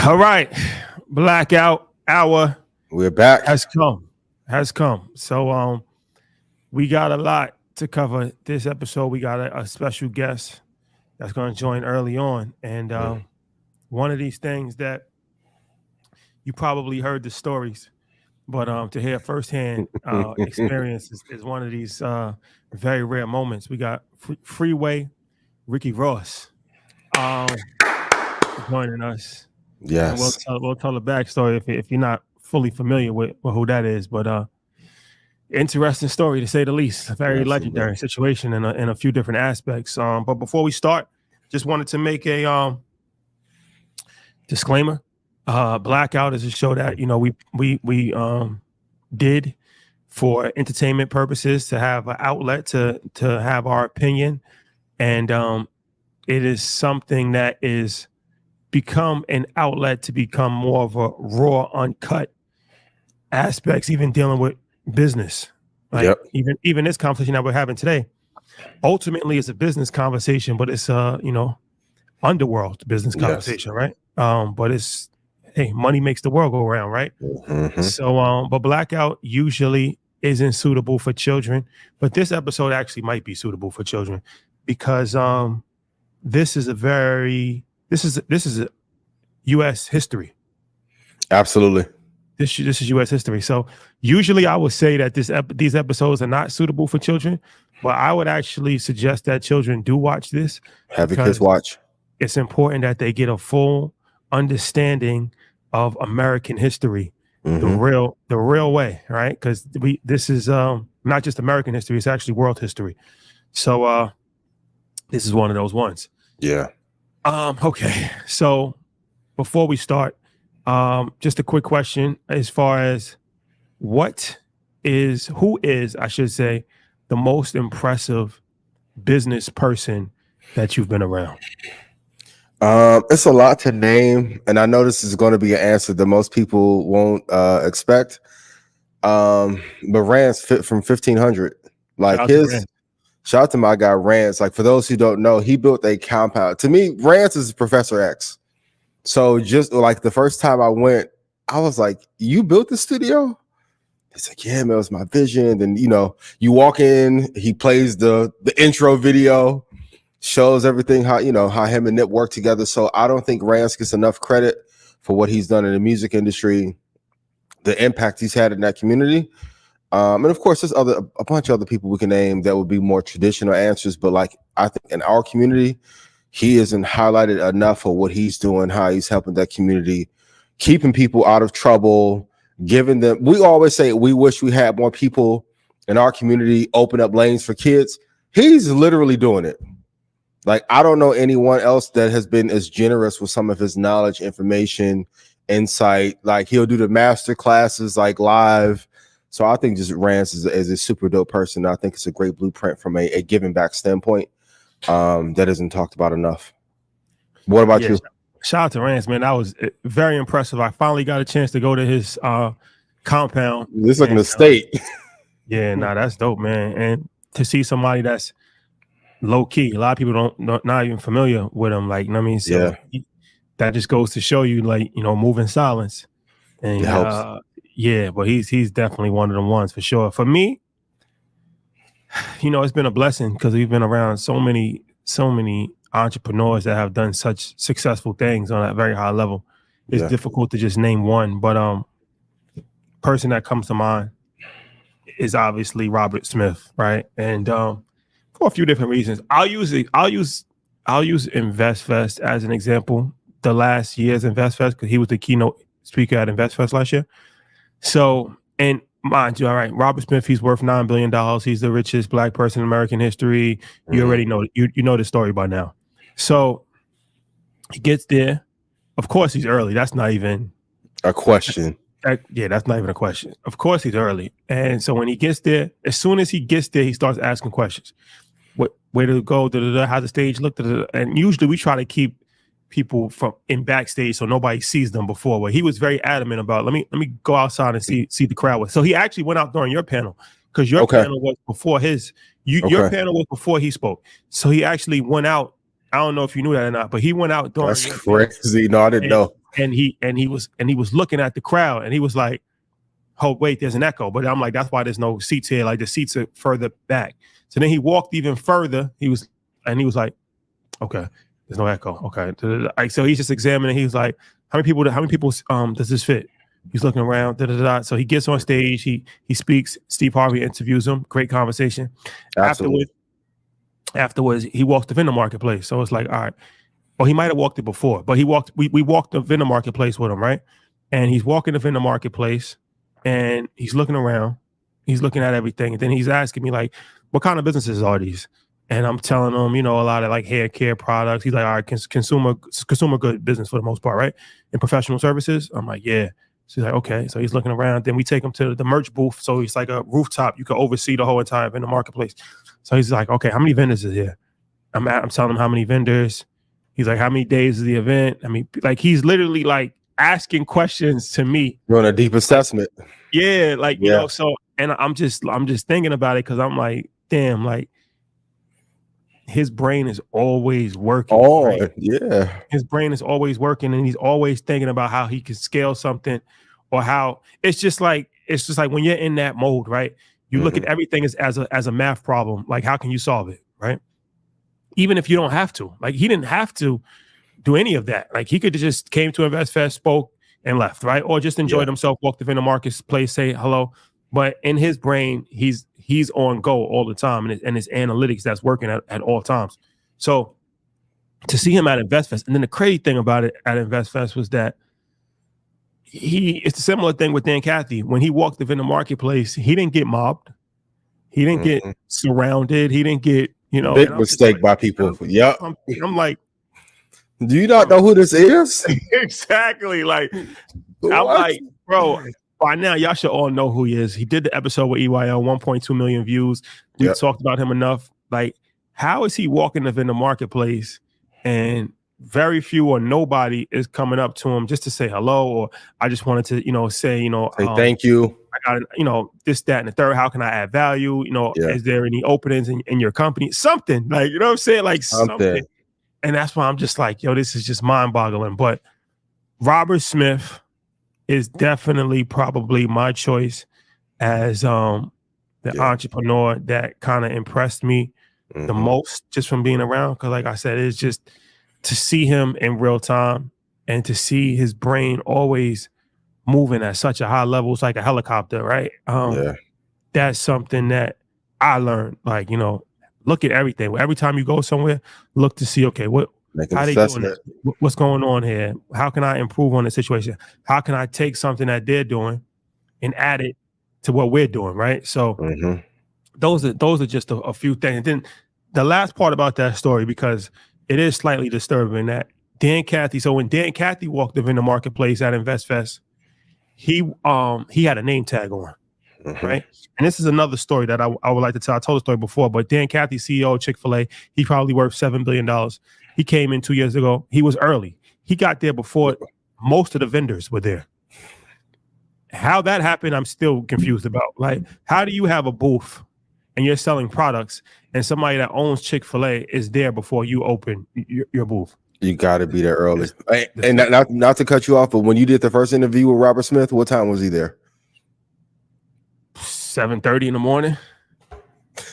All right, blackout hour. We're back. Has come. So we got a lot to cover this episode. We got a special guest that's going to join early on, and one of these things that you probably heard the stories, but to hear firsthand experience is one of these very rare moments. We got Freeway Ricky Ross joining us. Yes, we'll tell the backstory if you're not fully familiar with who that is, but interesting story to say the least. A very legendary situation in a few different aspects. But before we start, just wanted to make a disclaimer. Blackout is a show that we did for entertainment purposes, to have an outlet to have our opinion, and it is something that is become an outlet to become more of a raw, uncut aspects, even dealing with business. Like even this conversation that we're having today, ultimately it's a business conversation, but it's underworld business conversation, right? But it's, hey, money makes the world go around, right? Mm-hmm. So but Blackout usually isn't suitable for children, but this episode actually might be suitable for children because this is a U.S. history. Absolutely. This is U.S. history. So usually I would say that these episodes are not suitable for children, but I would actually suggest that children do watch this. Have your kids watch. It's important that they get a full understanding of American history, the real way, right? Because this is not just American history; it's actually world history. So this is one of those ones. Yeah. Okay. So before we start, just a quick question as far as who is, I should say, the most impressive business person that you've been around? It's a lot to name, and I know this is going to be an answer that most people won't expect. But Rance from 1500, like shout out to my guy Rance. Like, for those who don't know, he built a compound. To me, Rance is Professor X. So just like the first time I went, I was like, "You built the studio?" He's like, "Yeah, man, it was my vision." And you walk in, he plays the intro video, shows everything how him and Nip work together. So I don't think Rance gets enough credit for what he's done in the music industry, the impact he's had in that community. And of course, there's a bunch of other people we can name that would be more traditional answers. But like, I think in our community, he isn't highlighted enough for what he's doing, how he's helping that community, keeping people out of trouble, giving them. We always say we wish we had more people in our community open up lanes for kids. He's literally doing it. Like, I don't know anyone else that has been as generous with some of his knowledge, information, insight. Like, he'll do the master classes like live. So I think just Rance is a super dope person. I think it's a great blueprint from a giving back standpoint that isn't talked about enough. What about you? Shout out to Rance, man. That was very impressive. I finally got a chance to go to his compound. This is like an estate. That's dope, man. And to see somebody that's low key, a lot of people not even familiar with him. Like, I mean, so that just goes to show you, like, move in silence. And it helps. But he's definitely one of them ones for sure. For me, it's been a blessing because we've been around so many entrepreneurs that have done such successful things on a very high level. It's difficult to just name one, but person that comes to mind is obviously Robert Smith, right? And for a few different reasons, I'll use InvestFest as an example. The last year's InvestFest, because he was the keynote speaker at InvestFest last year. So, and mind you, all right, Robert Smith, he's worth $9 billion. He's the richest Black person in American history. You already know, you know the story by now. So he gets there. Of course, he's early. That's not even a question. That's not even a question. Of course, he's early. And so when he gets there, as soon as he gets there, he starts asking questions. Where to go? How the stage look? And usually we try to keep people from in backstage so nobody sees them before. But he was very adamant about, let me go outside and see the crowd. So he actually went out during your panel, because your panel was before his. Your panel was before he spoke. So he actually went out I don't know if you knew that or not, but he went out during. That's crazy. No, I didn't know. And he was looking at the crowd, and he was like, "Oh wait, there's an echo." But I'm like, "That's why there's no seats here. Like the seats are further back." So then he walked even further. He was like, "Okay, there's no echo. Okay." Like, so he's just examining. He was like, "How many people does this fit?" He's looking around. So he gets on stage. He speaks. Steve Harvey interviews him. Great conversation. Absolutely. Afterwards, he walks the vendor marketplace. So it's like, all right. Well, he might have walked it before, but we walked the vendor marketplace with him, right? And he's walking the vendor marketplace, and he's looking around. He's looking at everything, and then he's asking me like, "What kind of businesses are these?" And I'm telling him, a lot of like hair care products. He's like, "All right, consumer good business for the most part, right? And professional services." I'm like, "Yeah." So he's like, "Okay." So he's looking around. Then we take him to the merch booth. So it's like a rooftop. You can oversee the whole entire vendor marketplace. So he's like, "Okay, how many vendors is here?" I'm telling him how many vendors. He's like, "How many days is the event?" I mean, like he's literally like asking questions to me. Doing a deep assessment. Yeah, like you know. So, and I'm just thinking about it because I'm like, damn, like his brain is always working. Oh, right? Yeah. His brain is always working, and he's always thinking about how he can scale something, or how it's just like when you're in that mode, right? You look at everything as a math problem. Like, how can you solve it, right? Even if you don't have to. Like, he didn't have to do any of that. Like, he could have just came to InvestFest, spoke, and left, right? Or just enjoyed himself, walked in the marketplace, say hello. But in his brain, he's on go all the time, and his analytics that's working at all times. So to see him at InvestFest, and then the crazy thing about it at InvestFest was that it's a similar thing with Dan Cathy. When he walked in the marketplace, he didn't get mobbed. He didn't get surrounded. He didn't get, big mistake by people. Yep. I'm like, do you not know who this is? Exactly. Like, what? I'm like, bro, by now y'all should all know who he is. He did the episode with EYL, 1.2 million views. We've talked about him enough. Like, how is he walking in the marketplace and very few or nobody is coming up to him just to say hello, or I just wanted to, say, thank you. I got, this, that, and the third. How can I add value? Is there any openings in your company? Something like, what I'm saying? Like something. And that's why I'm just like, this is just mind boggling. But Robert Smith is definitely probably my choice as the entrepreneur that kind of impressed me the most just from being around. Because like I said, it's just to see him in real time and to see his brain always moving at such a high level. It's like a helicopter, right? That's something that I learned. Like, look at everything. Every time you go somewhere, look to see, okay, how they doing it? What's going on here? How can I improve on the situation? How can I take something that they're doing and add it to what we're doing, right? So those are just a few things. And then the last part about that story, because it is slightly disturbing, that Dan Cathy. So when Dan Cathy walked up in the marketplace at InvestFest, he had a name tag on, right? And this is another story that I would like to tell. I told the story before, but Dan Cathy, CEO of Chick-fil-A, he probably worth $7 billion. He came in 2 years ago. He was early. He got there before most of the vendors were there. How that happened, I'm still confused about. Like, how do you have a booth and you're selling products and somebody that owns Chick-fil-A is there before you open your booth? You got to be there early. And not to cut you off, but when you did the first interview with Robert Smith, what time was he there? 7:30 in the morning.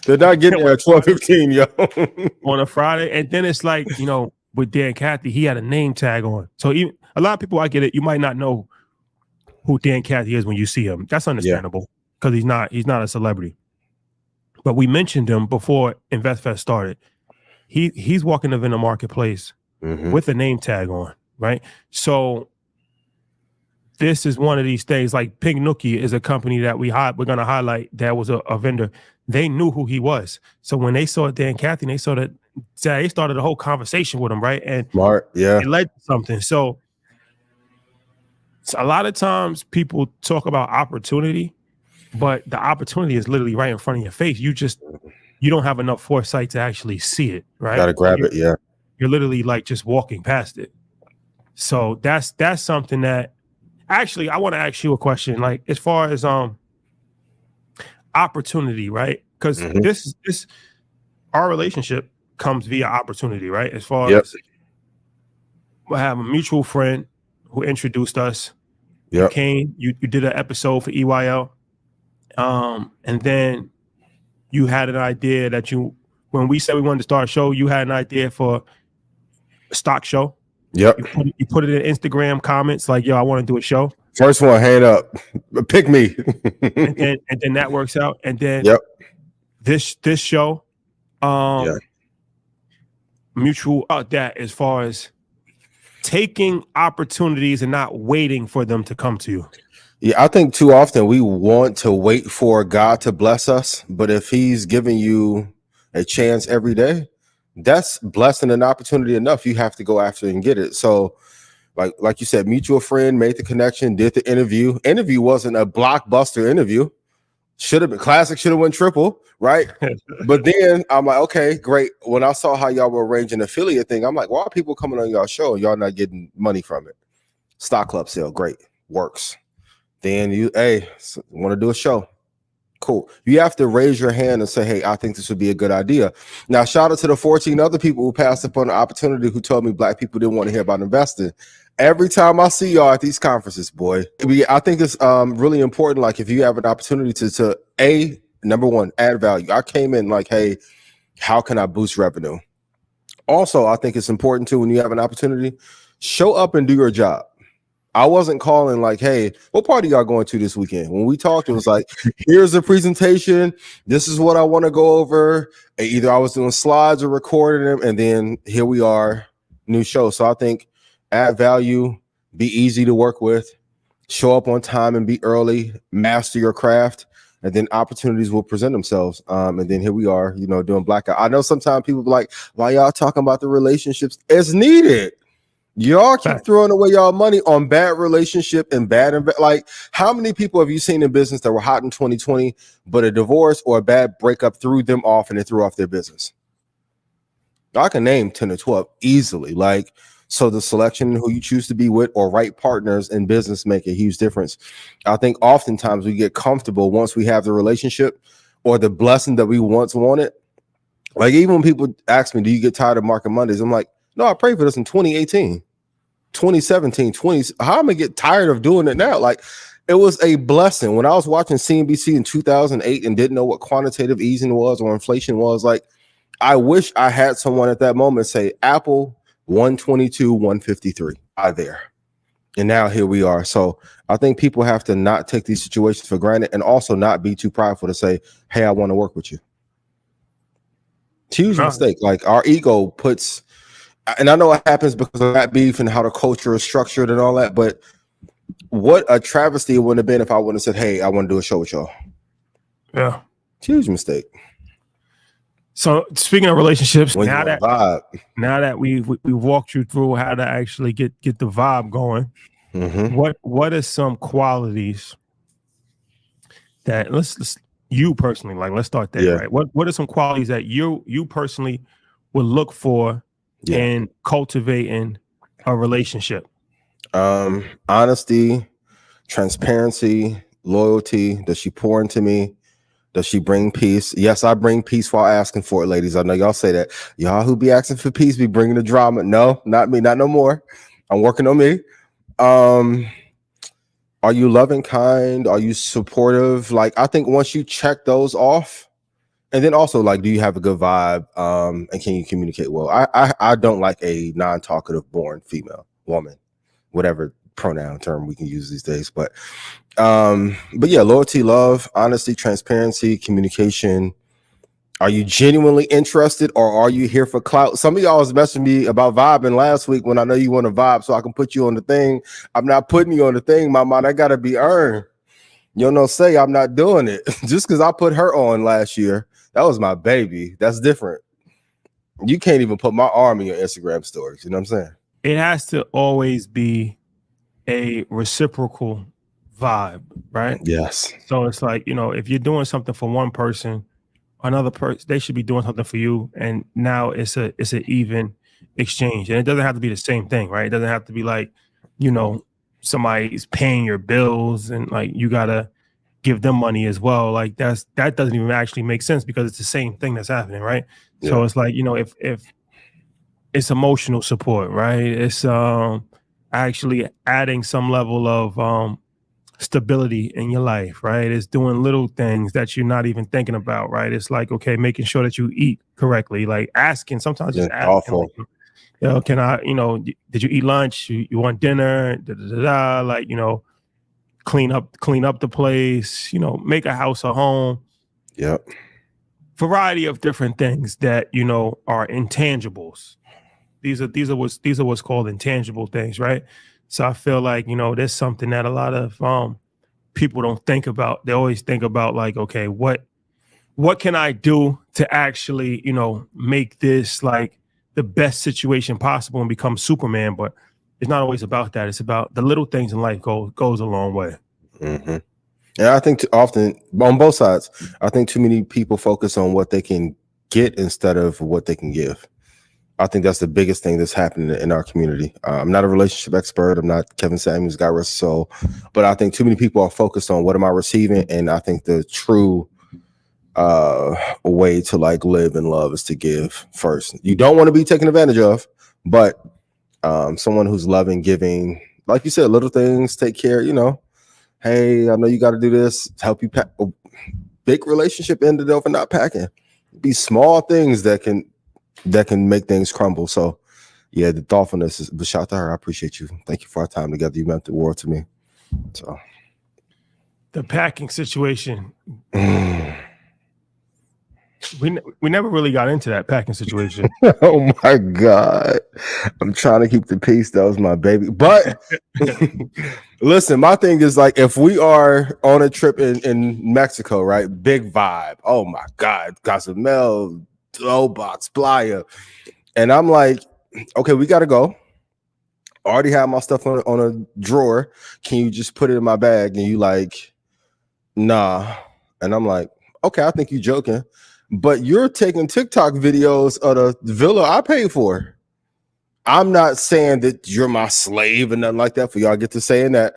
They're not getting there at 12:15, yo. On a Friday. And then it's like, with Dan Cathy, he had a name tag on. So even a lot of people, I get it, you might not know who Dan Cathy is when you see him. That's understandable because he's not a celebrity. But we mentioned him before InvestFest started. He's walking in the marketplace with a name tag on, right? So this is one of these things. Like Pink Nookie is a company that we're going to highlight that was a vendor. They knew who he was. So when they saw Dan Cathy, they saw that they started a whole conversation with him, right? And it led to something. So a lot of times people talk about opportunity, but the opportunity is literally right in front of your face. You don't have enough foresight to actually see it, right? Gotta grab it, You're literally like just walking past it. So that's something that actually I want to ask you a question. Like as far as opportunity, right? Because this our relationship comes via opportunity, right? As far Yep. as we have a mutual friend who introduced us. You Yep. came, you did an episode for EYL. And then you had an idea that when we said we wanted to start a show, you had an idea for a stock show. Yep. You put it in Instagram comments like, yo, I want to do a show. First one, hand up. Pick me. and then that works out. And then yep. This show, mutual that as far as taking opportunities and not waiting for them to come to you. Yeah, I think too often we want to wait for God to bless us, but if he's giving you a chance every day, that's blessing and opportunity enough. You have to go after it and get it. So like you said, mutual friend made the connection, did the interview. Interview wasn't a blockbuster interview. Should have been classic, should have went triple, right? But then I'm like, okay, great. When I saw how y'all were arranging an affiliate thing, I'm like, why are people coming on y'all show and y'all not getting money from it? Stock club sale, great, works. Then you, want to do a show? Cool. You have to raise your hand and say, hey, I think this would be a good idea. Now, shout out to the 14 other people who passed upon the opportunity who told me Black people didn't want to hear about investing. Every time I see y'all at these conferences, boy, I think it's really important. Like if you have an opportunity to number one, add value. I came in like, hey, how can I boost revenue? Also, I think it's important too, when you have an opportunity, show up and do your job. I wasn't calling like, hey, what party y'all going to this weekend? When we talked, it was like, here's the presentation. This is what I want to go over. Either I was doing slides or recording them, and then here we are, new show. So I think add value, be easy to work with, show up on time and be early, master your craft, and then opportunities will present themselves. And then here we are, doing blackout. I know sometimes people be like, why y'all talking about the relationships? It's needed. Y'all keep throwing away y'all money on bad relationship and like how many people have you seen in business that were hot in 2020, but a divorce or a bad breakup threw them off and they threw off their business? I can name 10 or 12 easily. Like, so the selection who you choose to be with or right partners in business make a huge difference. I think oftentimes we get comfortable once we have the relationship or the blessing that we once wanted. Like even when people ask me, do you get tired of Market Mondays? I'm like, no, I prayed for this in 2018, 2017, how am I gonna get tired of doing it now? Like it was a blessing. When I was watching CNBC in 2008 and didn't know what quantitative easing was or inflation was, like I wish I had someone at that moment say Apple 122, 153, there. And now here we are. So I think people have to not take these situations for granted and also not be too prideful to say, hey, I want to work with you. It's a huge mistake. Like our ego puts, and I know it happens because of that beef and how the culture is structured and all that, but what a travesty it would have been if I would have said, hey, I want to do a show with y'all. Yeah. It's a huge mistake. So speaking of relationships, when now that we walked you through how to actually get the vibe going, what are some qualities that let's you personally, like let's start there, right? What are some qualities that you personally would look for in cultivating a relationship? Honesty, transparency, loyalty. Does she pour into me? Does she bring peace? Yes, I bring peace while asking for it, ladies. I know y'all say that. Y'all who be asking for peace be bringing the drama. No, not me, not no more. I'm working on me. Are you loving, kind? Are you supportive? Like, I think once you check those off, and then also like, do you have a good vibe? And can you communicate well? I don't like a non-talkative born female, woman, whatever pronoun term we can use these days. But yeah, loyalty, love, honesty, transparency, communication. Are you genuinely interested or are you here for clout? Some of y'all was messaging me about vibing last week when I know you want to vibe so I can put you on the thing. I'm not putting you on the thing, mama. That got to be earned. You don't say I'm not doing it just because I put her on last year. That was my baby. That's different. You can't even put my arm in your Instagram stories. You know what I'm saying? It has to always be a reciprocal vibe, right? Yes. So it's like, if you're doing something for one person, another person, they should be doing something for you. And now it's an even exchange. And it doesn't have to be the same thing, right? It doesn't have to be like, somebody's paying your bills and like you gotta give them money as well. Like that doesn't even actually make sense because it's the same thing that's happening, right? Yeah. So it's like, if it's emotional support, right? It's actually adding some level of stability in your life, right? It's doing little things that you're not even thinking about, right? It's like, okay, making sure that you eat correctly, like asking, sometimes just asking, like, can I, did you eat lunch? You want dinner? Da, da, da, da. Like, clean up the place, make a house a home. Yep. Variety of different things that, are intangibles. These are what's called intangible things, right? So I feel like, there's something that a lot of people don't think about. They always think about like, okay, what can I do to actually, make this like the best situation possible and become Superman? But it's not always about that. It's about the little things in life goes a long way. Mm-hmm. And I think often on both sides, I think too many people focus on what they can get instead of what they can give. I think that's the biggest thing that's happening in our community. I'm not a relationship expert. I'm not Kevin Samuels, God rest his soul. But I think too many people are focused on what am I receiving? And I think the true way to like live and love is to give first. You don't want to be taken advantage of, but someone who's loving, giving, like you said, little things, take care, hey, I know you got to do this, help you pack. Big relationship ended over not packing. Be small things that can make things crumble. So yeah, the thoughtfulness is, but shout out to her. I appreciate you. Thank you for our time together. You meant the world to me. So the packing situation. We never really got into that packing situation. Oh my God. I'm trying to keep the peace. That was my baby. But listen, my thing is like, if we are on a trip in Mexico, right? Big vibe. Oh my God. Cozumel, Box, Playa. And I'm like, okay, we got to go. Already have my stuff on a drawer. Can you just put it in my bag? And you like, nah. And I'm like, okay, I think you're joking. But you're taking TikTok videos of the villa I paid for. I'm not saying that you're my slave and nothing like that for y'all get to saying that.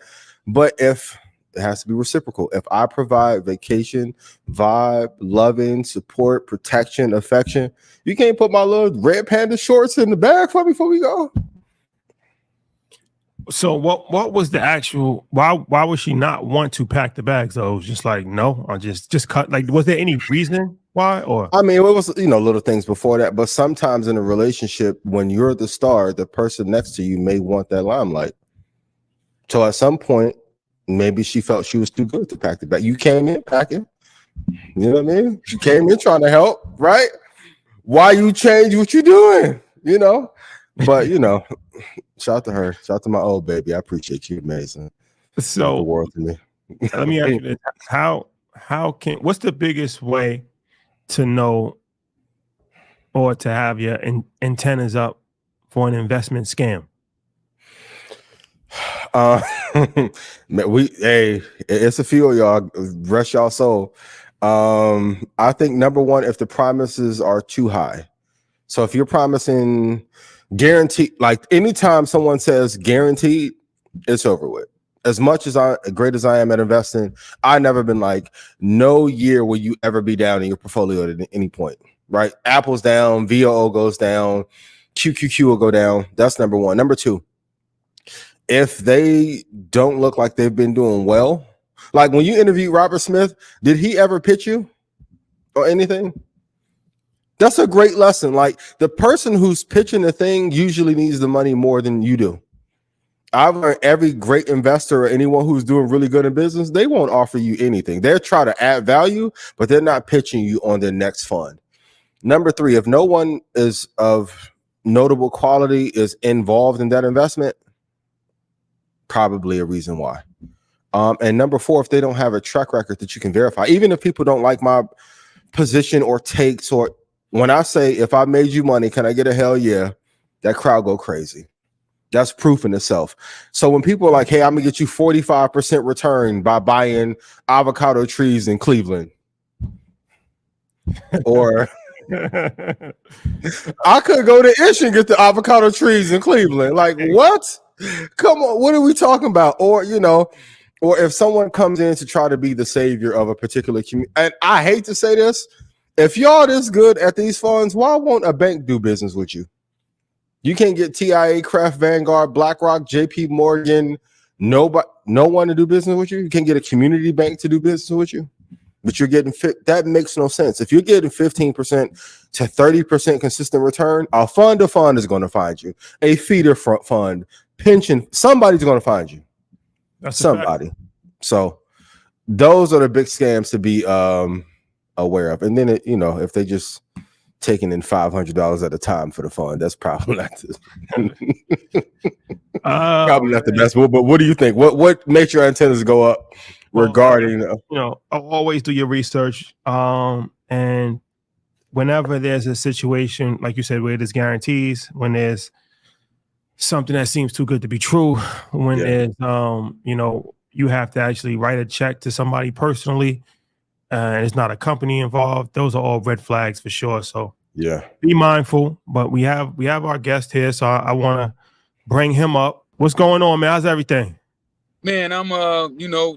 But if it has to be reciprocal, if I provide vacation, vibe, loving, support, protection, affection, you can't put my little red panda shorts in the bag for me before we go. So what was the actual, why would she not want to pack the bags though? It was just like, no, or just cut. Like, was there any reason why? Or I mean, it was, little things before that, but sometimes in a relationship, when you're the star, the person next to you may want that limelight. So at some point, maybe she felt she was too good to pack the bag. You came in packing, you know what I mean? She came in trying to help, right? Why you change what you're doing, But shout out to her. Shout out to my old baby. I appreciate you. Amazing. So the world to me. Let me ask you this. What's the biggest way to know or to have your antennas up for an investment scam? It's a few of y'all. Rest y'all soul. I think number one, if the promises are too high. So if you're promising guaranteed, like anytime someone says guaranteed, it's over with. As much as great as I am at investing, I never been like, no year will you ever be down in your portfolio at any point, right? Apple's down, VOO goes down, QQQ will go down. That's number one. Number two, if they don't look like they've been doing well, like when you interviewed Robert Smith, did he ever pitch you or anything? That's a great lesson. Like the person who's pitching the thing usually needs the money more than you do. I've learned every great investor or anyone who's doing really good in business, they won't offer you anything. They're trying to add value, but they're not pitching you on their next fund. Number three, if no one is of notable quality is involved in that investment, probably a reason why. And number four, if they don't have a track record that you can verify, even if people don't like my position or takes, or when I say, if I made you money, can I get a hell yeah? That crowd go crazy. That's proof in itself. So when people are like, hey, I'm gonna get you 45% return by buying avocado trees in Cleveland, or I could go to Ish and get the avocado trees in Cleveland. Like, what? Come on, what are we talking about? Or, or if someone comes in to try to be the savior of a particular community, and I hate to say this, if y'all this good at these funds, why won't a bank do business with you? You can't get TIA, Kraft, Vanguard, BlackRock, JP Morgan, no one to do business with you. You can't get a community bank to do business with you, but you're getting fit. That makes no sense. If you're getting 15% to 30% consistent return, a fund is going to find you. A feeder fund, pension, somebody's going to find you. That's somebody. So those are the big scams to be aware of. And then if they just taking in $500 at a time for the fund, that's probably not probably not the best move. But what do you think? What makes your antennas go up regarding always do your research, and whenever there's a situation like you said where there's guarantees, when there's something that seems too good to be true, when there's you have to actually write a check to somebody personally, and it's not a company involved, those are all red flags for sure. So be mindful. But we have our guest here, so I want to bring him up. What's going on, man? How's everything? Man, I'm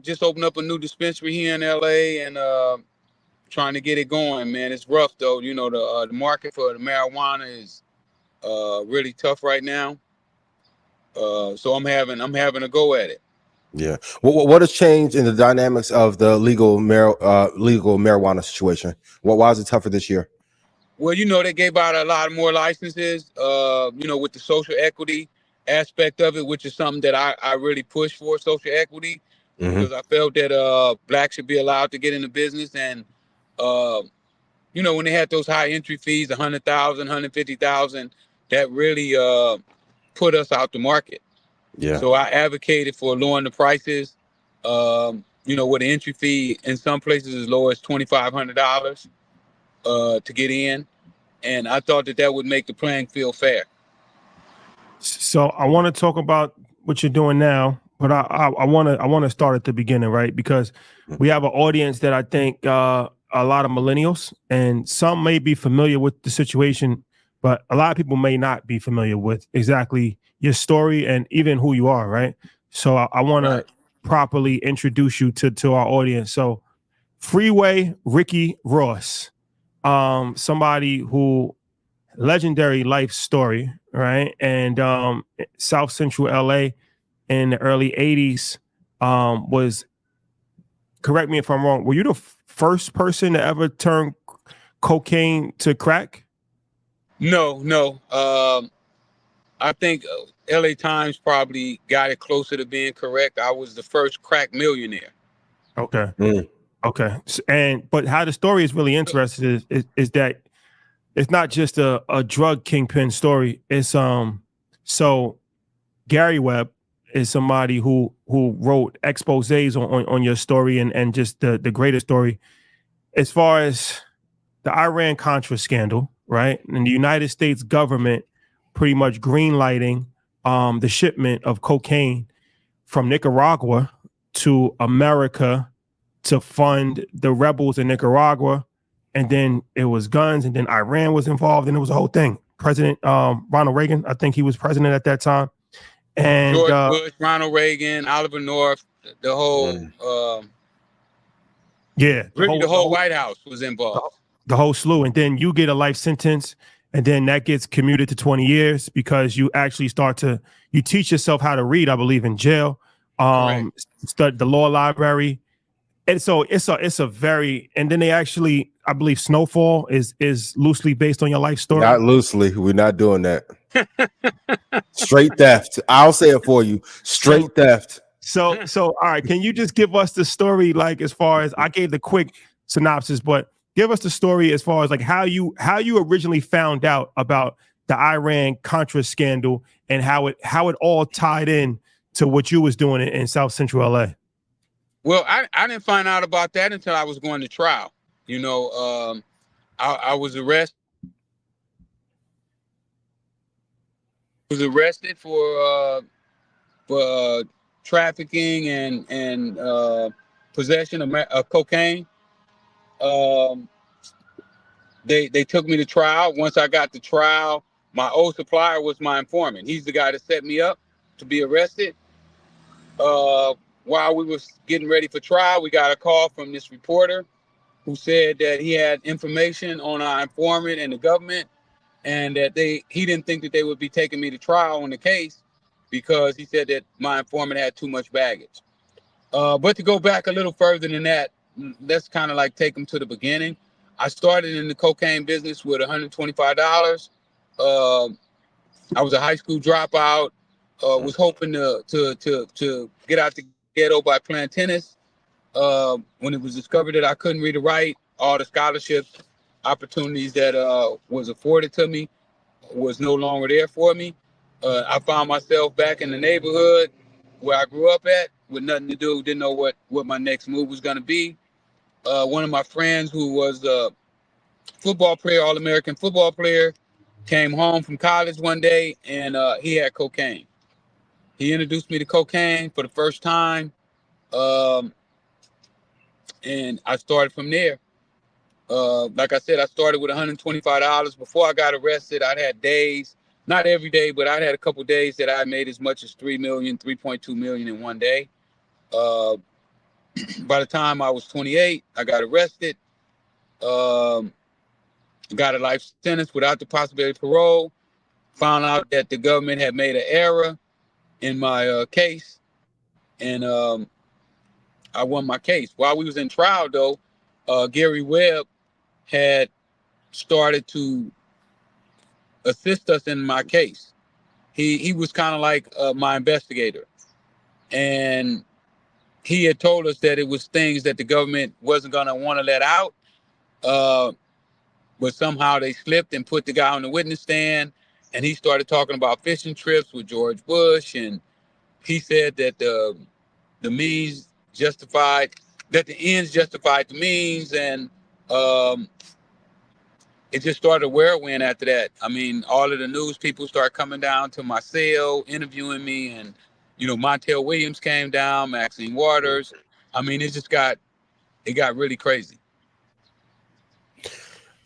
just opened up a new dispensary here in LA and trying to get it going, man. It's rough though. The market for the marijuana is really tough right now. So I'm having a go at it. Yeah. What has changed in the dynamics of the legal marijuana situation? Why is it tougher this year? Well, they gave out a lot more licenses, with the social equity aspect of it, which is something that I really push for, social equity, because I felt that blacks should be allowed to get into business. And, when they had those high entry fees, 100,000, 150,000, that really put us out the market. Yeah. So I advocated for lowering the prices, with an entry fee in some places as low as $2,500 to get in. And I thought that would make the playing field fair. So I want to talk about what you're doing now, but I want to start at the beginning, right? Because we have an audience that I think a lot of millennials, and some may be familiar with the situation, but a lot of people may not be familiar with exactly your story and even who you are, right? So I want to properly introduce you to our audience. So Freeway Ricky Ross, somebody who legendary life story, right? And South Central LA in the early 80s was, correct me if I'm wrong, were you the first person to ever turn cocaine to crack? No. I think LA Times probably got it closer to being correct. I was the first crack millionaire. Okay. Okay. But how the story is really interesting is that it's not just a drug kingpin story. It's so Gary Webb is somebody who wrote exposés on your story and just the greater story as far as the Iran-Contra scandal, right? And the United States government pretty much greenlighting the shipment of cocaine from Nicaragua to America to fund the rebels in Nicaragua. And then it was guns, and then Iran was involved, and it was a whole thing. President Ronald Reagan, I think he was president at that time. And George Bush, Ronald Reagan, Oliver North, the whole the whole White House was involved. The whole slew. And then you get a life sentence, and then that gets commuted to 20 years because you actually you teach yourself how to read, I believe, in jail. Study the law library. And so it's a very, and then they actually, I believe Snowfall is loosely based on your life story. Not loosely. We're not doing that. Straight theft. I'll say it for you. Straight theft. So all right, can you just give us the story, like, as far as I gave the quick synopsis, but give us the story as far as like how you originally found out about the Iran-Contra scandal and how it all tied in to what you was doing in South Central LA. Well, I didn't find out about that until I was going to trial. I was arrested. For trafficking and possession of cocaine. They took me to trial. Once I got to trial, my old supplier was my informant. He's the guy that set me up to be arrested. while we was getting ready for trial, we got a call from this reporter who said that he had information on our informant and the government, and that he didn't think that they would be taking me to trial on the case because he said that my informant had too much baggage. But to go back a little further than that, let's kind of like take them to the beginning. I started in the cocaine business with $125. I was a high school dropout. Was hoping to get out the ghetto by playing tennis. When it was discovered that I couldn't read or write, all the scholarships opportunities that was afforded to me was no longer there for me. I found myself back in the neighborhood where I grew up at with nothing to do, didn't know what my next move was going to be. One of my friends who was a football player, All-American football player, came home from college one day and he had cocaine. He introduced me to cocaine for the first time. And I started from there. Like I said, I started with $125. Before I got arrested, I'd had days, not every day, but I'd had a couple days that I made as much as 3 million, 3.2 million in one day. By the time I was 28, I got arrested. Got a life sentence without the possibility of parole. Found out that the government had made an error in my case, and I won my case. While we was in trial, though, Gary Webb had started to assist us in my case. He was kind of like my investigator, and he had told us that it was things that the government wasn't going to want to let out, but somehow they slipped and put the guy on the witness stand, and he started talking about fishing trips with George Bush, and he said that the means justified, that the ends justified the means, and it just started a whirlwind after that. I mean, all of the news people started coming down to my cell, interviewing me, and Montel Williams came down, Maxine Waters. I mean, it got really crazy.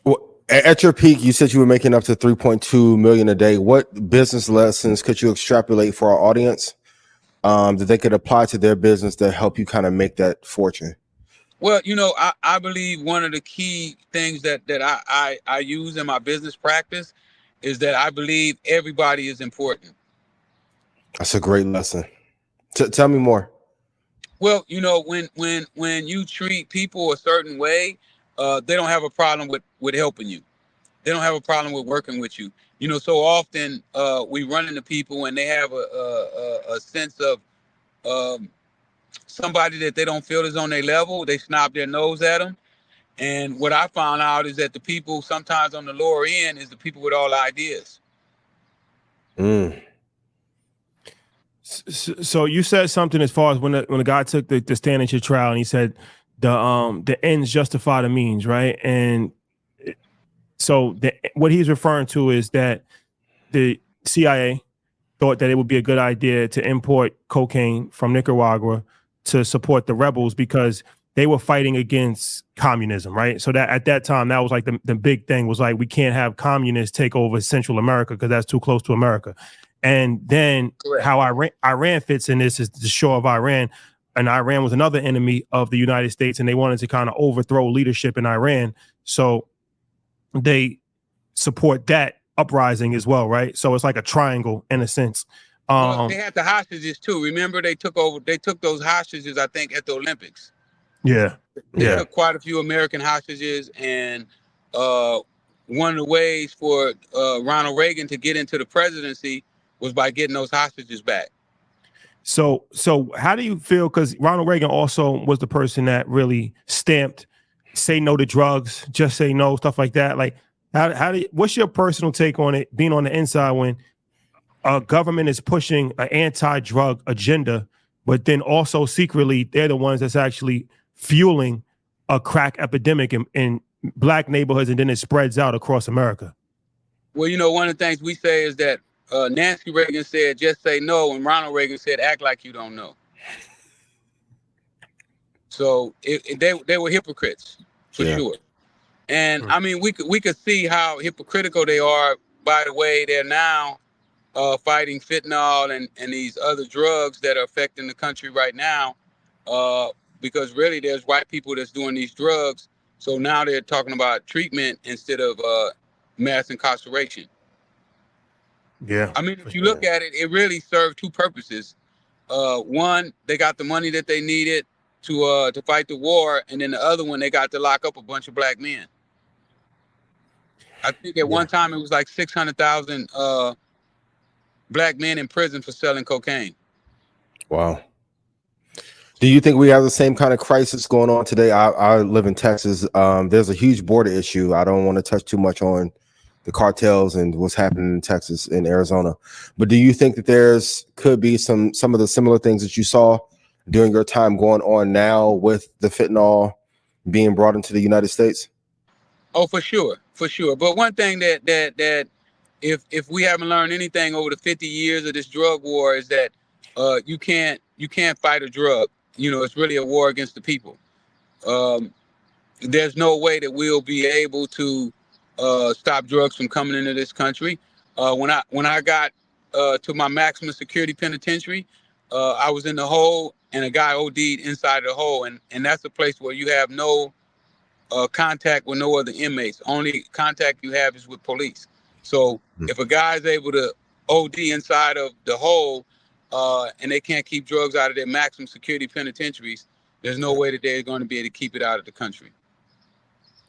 Well, at your peak, you said you were making up to 3.2 million a day. What business lessons could you extrapolate for our audience that they could apply to their business to help you kind of make that fortune? Well, I believe one of the key things that I use in my business practice is that I believe everybody is important. That's a great lesson. Tell me more. Well, when you treat people a certain way, they don't have a problem with helping you. They don't have a problem with working with you. So often we run into people and they have a sense of somebody that they don't feel is on their level. They snap their nose at them. And what I found out is that the people sometimes on the lower end is the people with all the ideas. So you said something as far as when the guy took the stand at your trial, and he said the ends justify the means, right? And so what he's referring to is that the CIA thought that it would be a good idea to import cocaine from Nicaragua to support the rebels because they were fighting against communism, right? So that at that time, that was like the big thing was like, we can't have communists take over Central America because that's too close to America. And then Correct. How Iran fits in this is the shore of Iran, and Iran was another enemy of the United States, and they wanted to kind of overthrow leadership in Iran. So they support that uprising as well, right? So it's like a triangle in a sense. Well, they had the hostages too. Remember, they took those hostages, I think, at the Olympics. Yeah. They took quite a few American hostages, and one of the ways for Ronald Reagan to get into the presidency was by getting those hostages back. So how do you feel? Because Ronald Reagan also was the person that really stamped "say no to drugs," just say no, stuff like that. Like, what's your personal take on it, being on the inside when a government is pushing an anti-drug agenda, but then also secretly they're the ones that's actually fueling a crack epidemic in black neighborhoods, and then it spreads out across America? Well, one of the things we say is that Nancy Reagan said, just say no, and Ronald Reagan said, act like you don't know. So they were hypocrites, for sure. And I mean, we could see how hypocritical they are by the way they're now fighting fentanyl and these other drugs that are affecting the country right now. because really there's white people that's doing these drugs. So now they're talking about treatment instead of mass incarceration. Yeah. I mean, if you look at it, it really served two purposes. One, they got the money that they needed to fight the war, and then the other one, they got to lock up a bunch of black men. I think at one time it was like 600,000 black men in prison for selling cocaine. Wow. Do you think we have the same kind of crisis going on today? I live in Texas. There's a huge border issue. I don't want to touch too much on the cartels and what's happening in Texas and Arizona, but do you think that could be some of the similar things that you saw during your time going on now with the fentanyl being brought into the United States? Oh, for sure. But one thing that if we haven't learned anything over the 50 years of this drug war is that you can't fight a drug. You know, it's really a war against the people. There's no way that we'll be able to stop drugs from coming into this country. When I got to my maximum security penitentiary, I was in the hole and a guy OD'd inside of the hole, and that's a place where you have no contact with no other inmates. Only contact you have is with police. So if a guy is able to OD inside of the hole and they can't keep drugs out of their maximum security penitentiaries, there's no way that they're going to be able to keep it out of the country.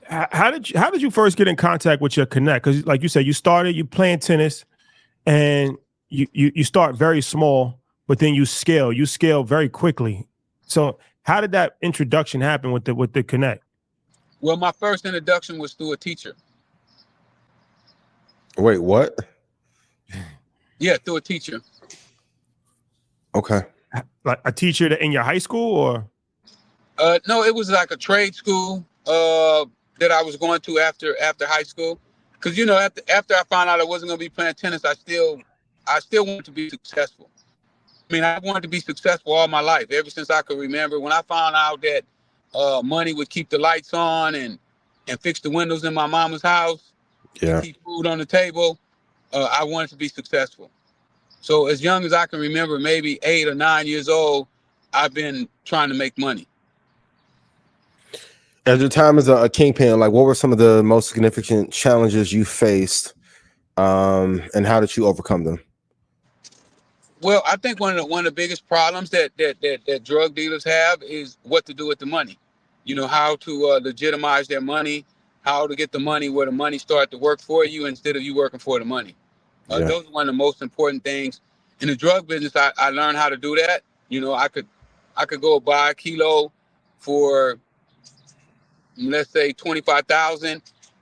How did you first get in contact with your connect? Because like you said, you playing tennis, and you start very small, but then you scale very quickly. So how did that introduction happen with the connect? Well, my first introduction was through a teacher. Wait, what? Yeah, through a teacher. Okay. Like a teacher in your high school, or? No, it was like a trade school that I was going to after high school. Because, you know, after I found out I wasn't going to be playing tennis, I still wanted to be successful. I mean, I wanted to be successful all my life, ever since I could remember. When I found out that money would keep the lights on and fix the windows in my mama's house, and keep food on the table, I wanted to be successful. So as young as I can remember, maybe 8 or 9 years old, I've been trying to make money. At your time as a kingpin, like, what were some of the most significant challenges you faced, and how did you overcome them? Well, I think one of the biggest problems that drug dealers have is what to do with the money. You know, how to legitimize their money, how to get the money where the money starts to work for you instead of you working for the money. Those are one of the most important things. In the drug business, I learned how to do that. You know, I could go buy a kilo for, let's say, 25,000,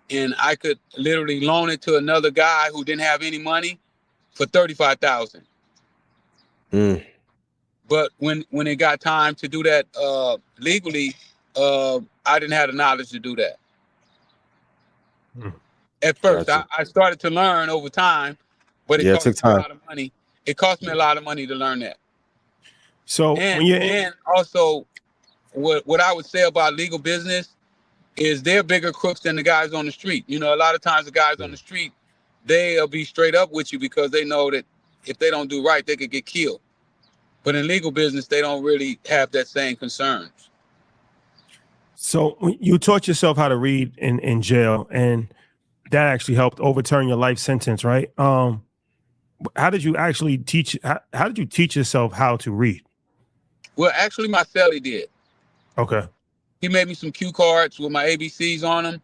and I could literally loan it to another guy who didn't have any money for 35,000. But when it got time to do that legally, I didn't have the knowledge to do that. At first, Gotcha. I started to learn over time, but it cost took me time. a lot of money. It cost me a lot of money to learn that. So And also, what I would say about legal business is they're bigger crooks than the guys on the street. You know, a lot of times the guys on the street, they'll be straight up with you because they know that if they don't do right, they could get killed. But in legal business, they don't really have that same concern. So you taught yourself how to read in jail, and that actually helped overturn your life sentence, right? How did you actually teach? How did you teach yourself how to read? Well, actually, my cellie did. Okay. He made me some cue cards with my ABCs on them,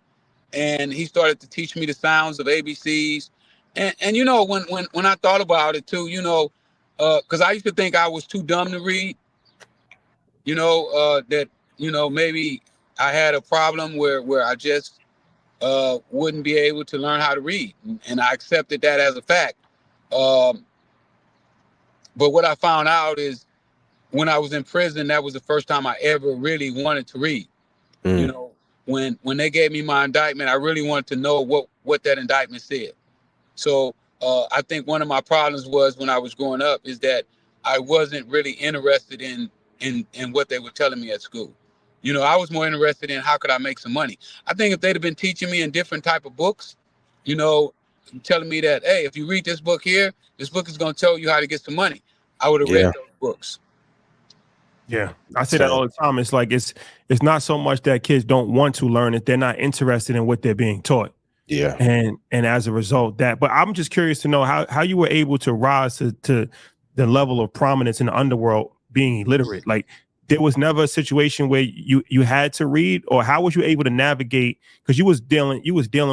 and he started to teach me the sounds of ABCs. And you know, when I thought about it too, you know, because I used to think I was too dumb to read. You know, that, you know, maybe I had a problem where I just wouldn't be able to learn how to read, and I accepted that as a fact. But what I found out is when I was in prison, that was the first time I ever really wanted to read. You know, when they gave me my indictment, I really wanted to know what that indictment said. So I think one of my problems was when I was growing up is that I wasn't really interested in what they were telling me at school. You know, I was more interested in how could I make some money. I think if they'd have been teaching me in different type of books, you know, telling me that, hey, if you read this book here, this book is going to tell you how to get some money, I would have read those books. Yeah, I say that all the time. It's like it's not so much that kids don't want to learn it; they're not interested in what they're being taught. Yeah, and as a result, that. But I'm just curious to know how you were able to rise to the level of prominence in the underworld, being illiterate. Like there was never a situation where you had to read, or how was you able to navigate? Because you was dealing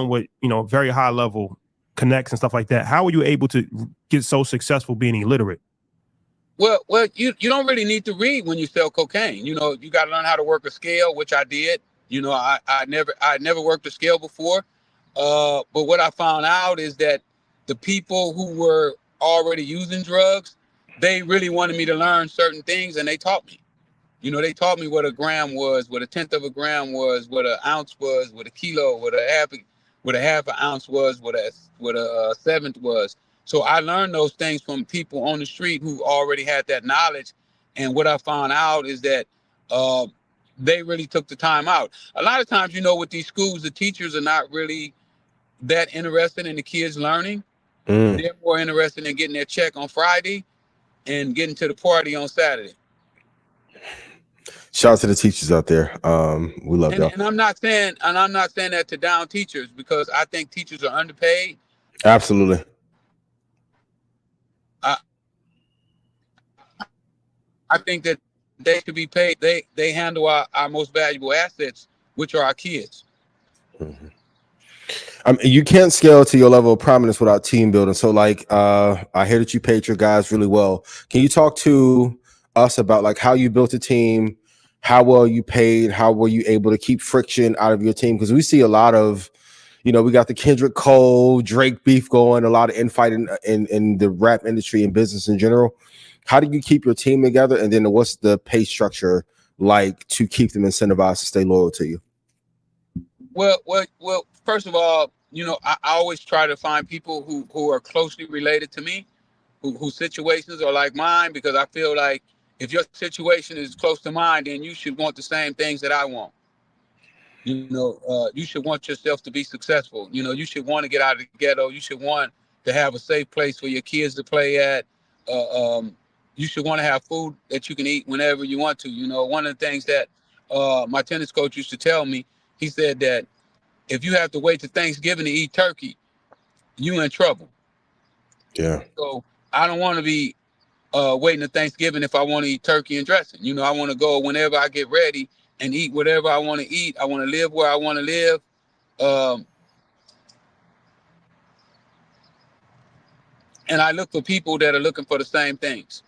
with very high level connects and stuff like that. How were you able to get so successful being illiterate? Well, you don't really need to read when you sell cocaine. You got to learn how to work a scale, which I did. I never worked a scale before. But what I found out is that the people who were already using drugs, they really wanted me to learn certain things, and they taught me. They taught me what a gram was, what a tenth of a gram was, what an ounce was, what a kilo, what a half an ounce was, what a seventh was. So I learned those things from people on the street who already had that knowledge. And what I found out is that they really took the time out. A lot of times, with these schools, the teachers are not really that interested in the kids learning. They're more interested in getting their check on Friday and getting to the party on Saturday. Shout out to the teachers out there. We love y'all. And I'm not saying that to down teachers, because I think teachers are underpaid. Absolutely. I think that they should be paid. They handle our most valuable assets, which are our kids. You can't scale to your level of prominence without team building. So like, I hear that you paid your guys really well. Can you talk to us about like how you built a team, how well you paid, how were you able to keep friction out of your team? Because we see a lot of, we got the Kendrick Cole, Drake beef going, a lot of infighting in the rap industry and business in general. How do you keep your team together? And then what's the pay structure like to keep them incentivized to stay loyal to you? Well, first of all, I always try to find people who are closely related to me, whose situations are like mine, because I feel like if your situation is close to mine, then you should want the same things that I want. You should want yourself to be successful. You should want to get out of the ghetto. You should want to have a safe place for your kids to play at. You should want to have food that you can eat whenever you want to. One of the things that my tennis coach used to tell me, he said that if you have to wait to Thanksgiving to eat turkey, you in trouble. Yeah. So I don't want to be waiting to Thanksgiving if I want to eat turkey and dressing. I want to go whenever I get ready and eat whatever I want to eat. I want to live where I want to live. And I look for people that are looking for the same things.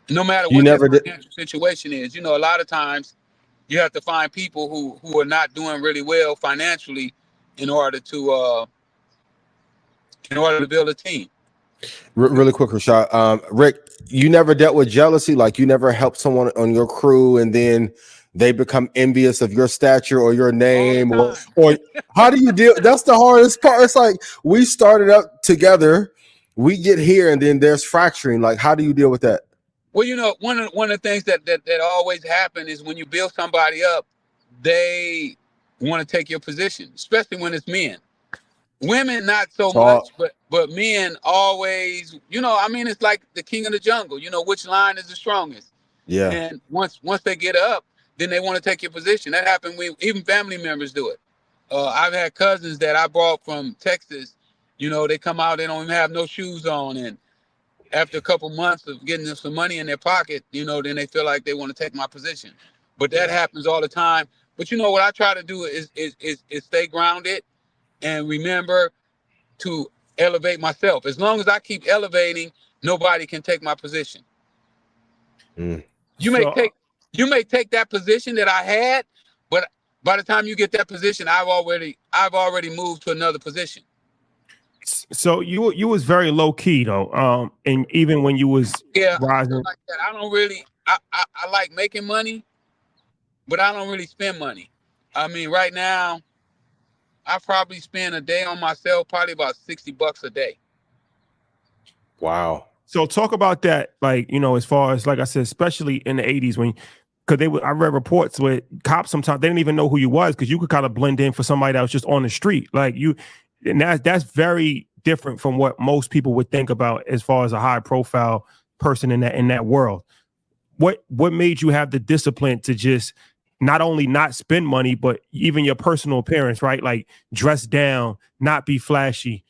No matter what their financial situation is. A lot of times you have to find people who are not doing really well financially in order to build a team. Really quick, Rashad. Rick, you never dealt with jealousy? Like you never helped someone on your crew and then they become envious of your stature or your name, or how do you deal? That's the hardest part. It's like we started up together, we get here, and then there's fracturing. Like, how do you deal with that? Well, one of the things that always happen is when you build somebody up, they want to take your position, especially when it's men. Women, not so much, but men always, it's like the king of the jungle, which line is the strongest. Yeah. And once they get up, then they want to take your position. That happened when even family members do it. I've had cousins that I brought from Texas, they come out, they don't even have no shoes on. And after a couple months of getting them some money in their pocket, then they feel like they want to take my position. But that happens all the time. But what I try to do is stay grounded and remember to elevate myself. As long as I keep elevating, nobody can take my position. You may take that position that I had, but by the time you get that position, I've already moved to another position. So you was very low key though, and even when you was rising, like that. I don't really. I like making money, but I don't really spend money. I mean, right now, I probably spend a day on myself probably about $60 a day. Wow. So talk about that, like as far as like I said, especially in the 80s because I read reports where cops sometimes they didn't even know who you was because you could kind of blend in for somebody that was just on the street, like you. And that's very different from what most people would think about as far as a high profile person in that world. what made you have the discipline to just not only not spend money, but even your personal appearance, right? Like dress down, not be flashy.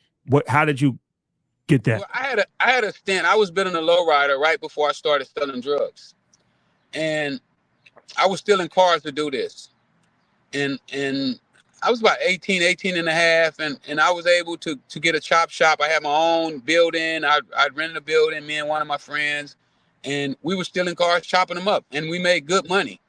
How did you get that? Well, I had a stint. I was building a lowrider right before I started selling drugs, and I was stealing cars to do this. And I was about 18 and a half, and I was able to get a chop shop. I had my own building. I'd rented a building, me and one of my friends, and we were stealing cars, chopping them up, and we made good money.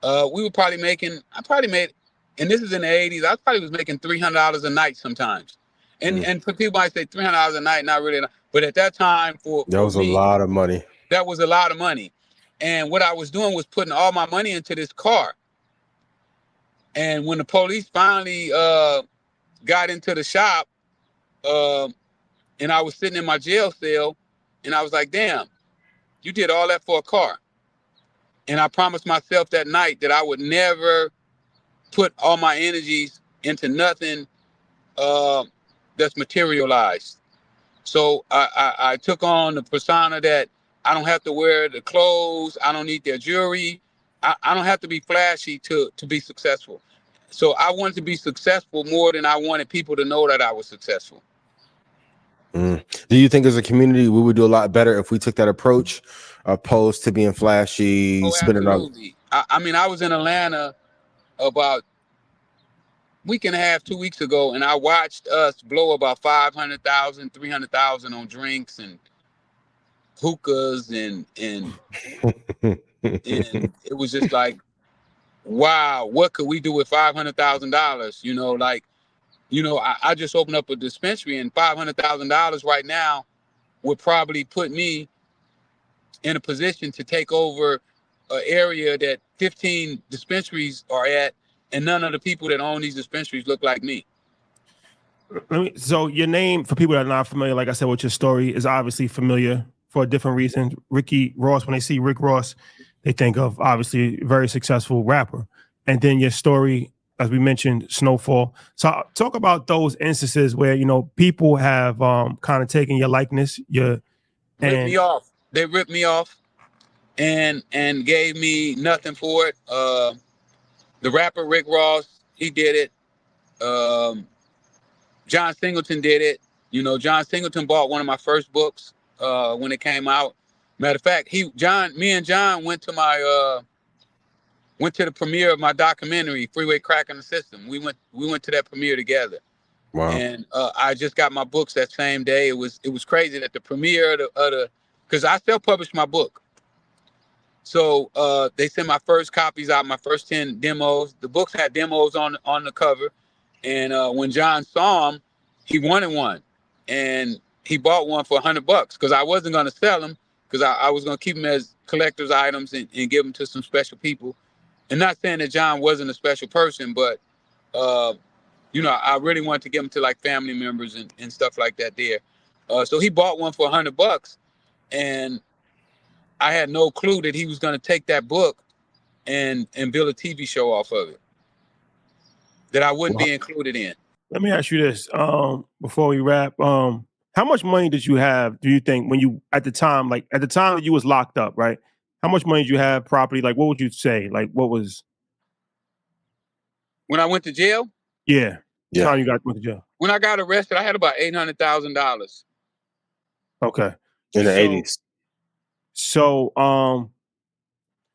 We were probably making, I probably made, and this is in the 80s, I probably was making $300 a night sometimes. And for people might say $300 a night, not really, but at that time that was me, a lot of money. That was a lot of money. And what I was doing was putting all my money into this car. And when the police finally got into the shop, and I was sitting in my jail cell, and I was like, damn, you did all that for a car. And I promised myself that night that I would never put all my energies into nothing that's materialized. So I took on the persona that I don't have to wear the clothes. I don't need their jewelry. I don't have to be flashy to be successful. So I wanted to be successful more than I wanted people to know that I was successful. Do you think as a community we would do a lot better if we took that approach, opposed to being flashy? Oh, absolutely. I mean, I was in Atlanta about a week and a half, 2 weeks ago, and I watched us blow about 500,000, 300,000 on drinks and hookahs, and it was just like, wow, what could we do with $500,000? You know, like, you know, I just opened up a dispensary, and $500,000 right now would probably put me in a position to take over an area that 15 dispensaries are at, and none of the people that own these dispensaries look like me. So your name, for people that are not familiar, like I said, with your story, is obviously familiar for a different reason. Ricky Ross, when they see Rick Ross, they think of obviously a very successful rapper. And then your story, as we mentioned, Snowfall. So talk about those instances where, you know, people have kind of taken your likeness, ripped me off. They ripped me off and gave me nothing for it. The rapper Rick Ross, he did it. John Singleton did it. You know, John Singleton bought one of my first books when it came out. Matter of fact, me and John went to the premiere of my documentary, Freeway Cracking the System. We went to that premiere together. Wow. And I just got my books that same day. It was crazy that the premiere of the because I self-published my book. So they sent my first copies out, my first 10 demos. The books had demos on the cover. And when John saw them, he wanted one. And he bought one for $100 because I wasn't going to sell them, because I was going to keep them as collector's items and give them to some special people. And not saying that John wasn't a special person, but, you know, I really wanted to give them to like family members and stuff like that there. So he bought one for $100, and I had no clue that he was going to take that book and build a TV show off of it that I wouldn't be included in. Let me ask you this before we wrap. How much money did you have, do you think, when you, at the time that you was locked up, right? How much money did you have, property? Like, what would you say? Like, what was? When I went to jail? Yeah. The time you went to jail. When I got arrested, I had about $800,000. Okay. In the 80s. So,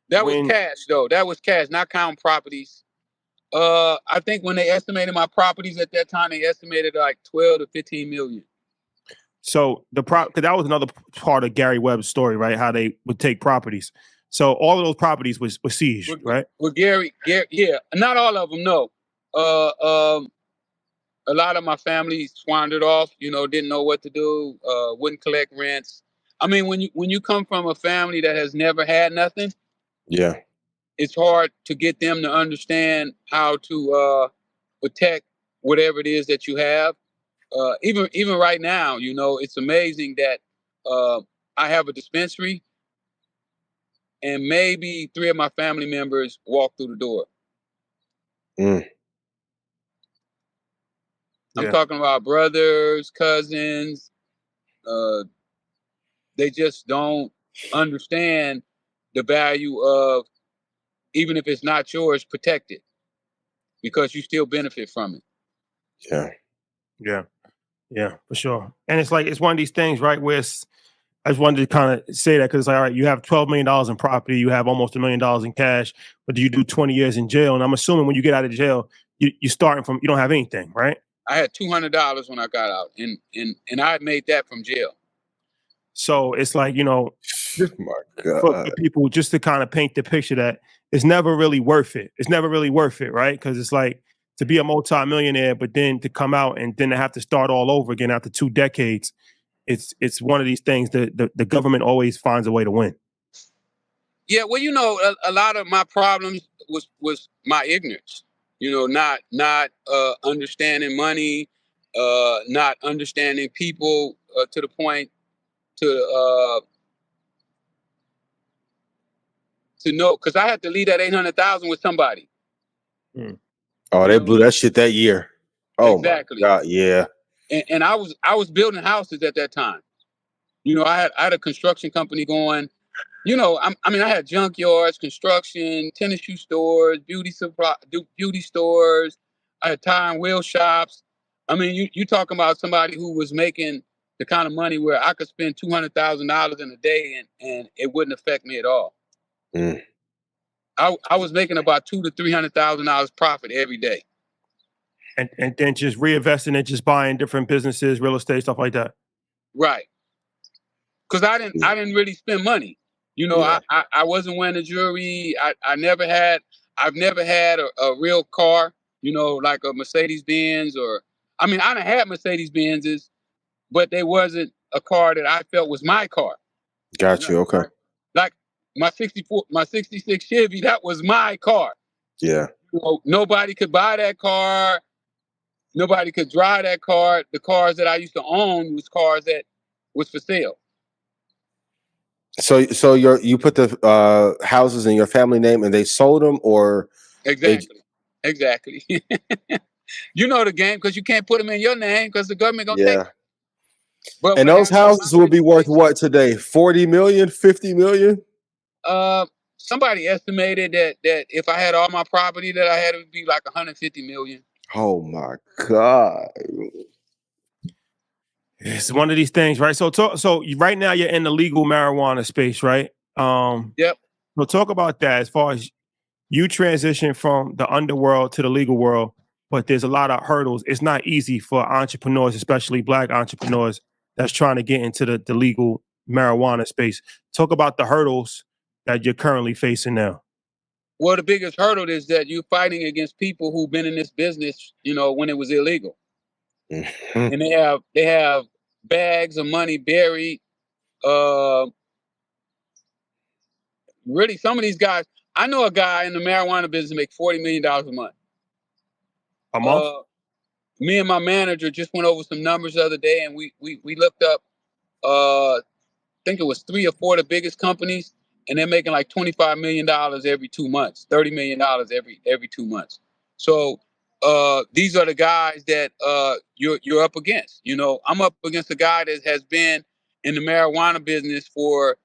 that was cash, though. That was cash, not counting properties. I think when they estimated my properties at that time, they estimated like 12 to 15 million. So because that was another part of Gary Webb's story, right? How they would take properties. So all of those properties was seized, right? With Gary, yeah, not all of them, no. A lot of my family squandered off, you know, didn't know what to do, wouldn't collect rents. I mean, when you come from a family that has never had nothing, yeah, it's hard to get them to understand how to protect whatever it is that you have. Even right now, you know, it's amazing that I have a dispensary and maybe 3 of my family members walk through the door. I'm talking about brothers, cousins. They just don't understand the value of, even if it's not yours, protect it, because you still benefit from it. Yeah, for sure. And it's like, it's one of these things, right, where I just wanted to kind of say that, because it's like, all right, you have $12 million in property, you have almost $1 million in cash, but do you do 20 years in jail? And I'm assuming when you get out of jail, you're starting from, you don't have anything, right? I had $200 when I got out, and I made that from jail. So it's like, just My God. for people, just to kind of paint the picture that it's never really worth it. It's never really worth it, right? Because it's like, to be a multi-millionaire, but then to come out and then to have to start all over again after 2 decades, it's one of these things that the government always finds a way to win. Yeah, well, a lot of my problems was my ignorance. Not understanding money, not understanding people to the point to know, because I had to leave that 800,000 with somebody. Oh, they blew that shit that year. Oh, exactly. My God, yeah. And I was building houses at that time. I had a construction company going. I had junkyards, construction, tennis shoe stores, beauty stores. I had tire and wheel shops. You talking about somebody who was making the kind of money where I could spend $200,000 in a day and it wouldn't affect me at all. I was making about $200,000 to $300,000 profit every day. And then just reinvesting it, just buying different businesses, real estate, stuff like that. Right. Because I didn't really spend money. I wasn't wearing a jewelry. I've never had a real car, like a Mercedes Benz I done had Mercedes Benzes, but they wasn't a car that I felt was my car. Got you. Okay. Like my 66 Chevy, that was my car. Yeah. Nobody could buy that car. Nobody could drive that car. The cars that I used to own was cars that was for sale. So you put the houses in your family name and they sold them, or exactly. You know the game, because you can't put them in your name because the government gonna take them. But and those houses will be worth what today? 40 million, 50 million? Somebody estimated that if I had all my property that I had, it would be like 150 million. Oh my God. It's one of these things, right? So right now you're in the legal marijuana space, right? Yep. So talk about that, as far as you transition from the underworld to the legal world, but there's a lot of hurdles. It's not easy for entrepreneurs, especially Black entrepreneurs, that's trying to get into the legal marijuana space. Talk about the hurdles that you're currently facing now. Well, the biggest hurdle is that you're fighting against people who've been in this business, when it was illegal. And they have bags of money buried. Really, some of these guys, I know a guy in the marijuana business make $40 million a month. A month? Me and my manager just went over some numbers the other day, and we looked up, I think it was 3 or 4 of the biggest companies, and they're making like $25 million every 2 months, $30 million every 2 months. So these are the guys that you're up against. I'm up against a guy that has been in the marijuana business for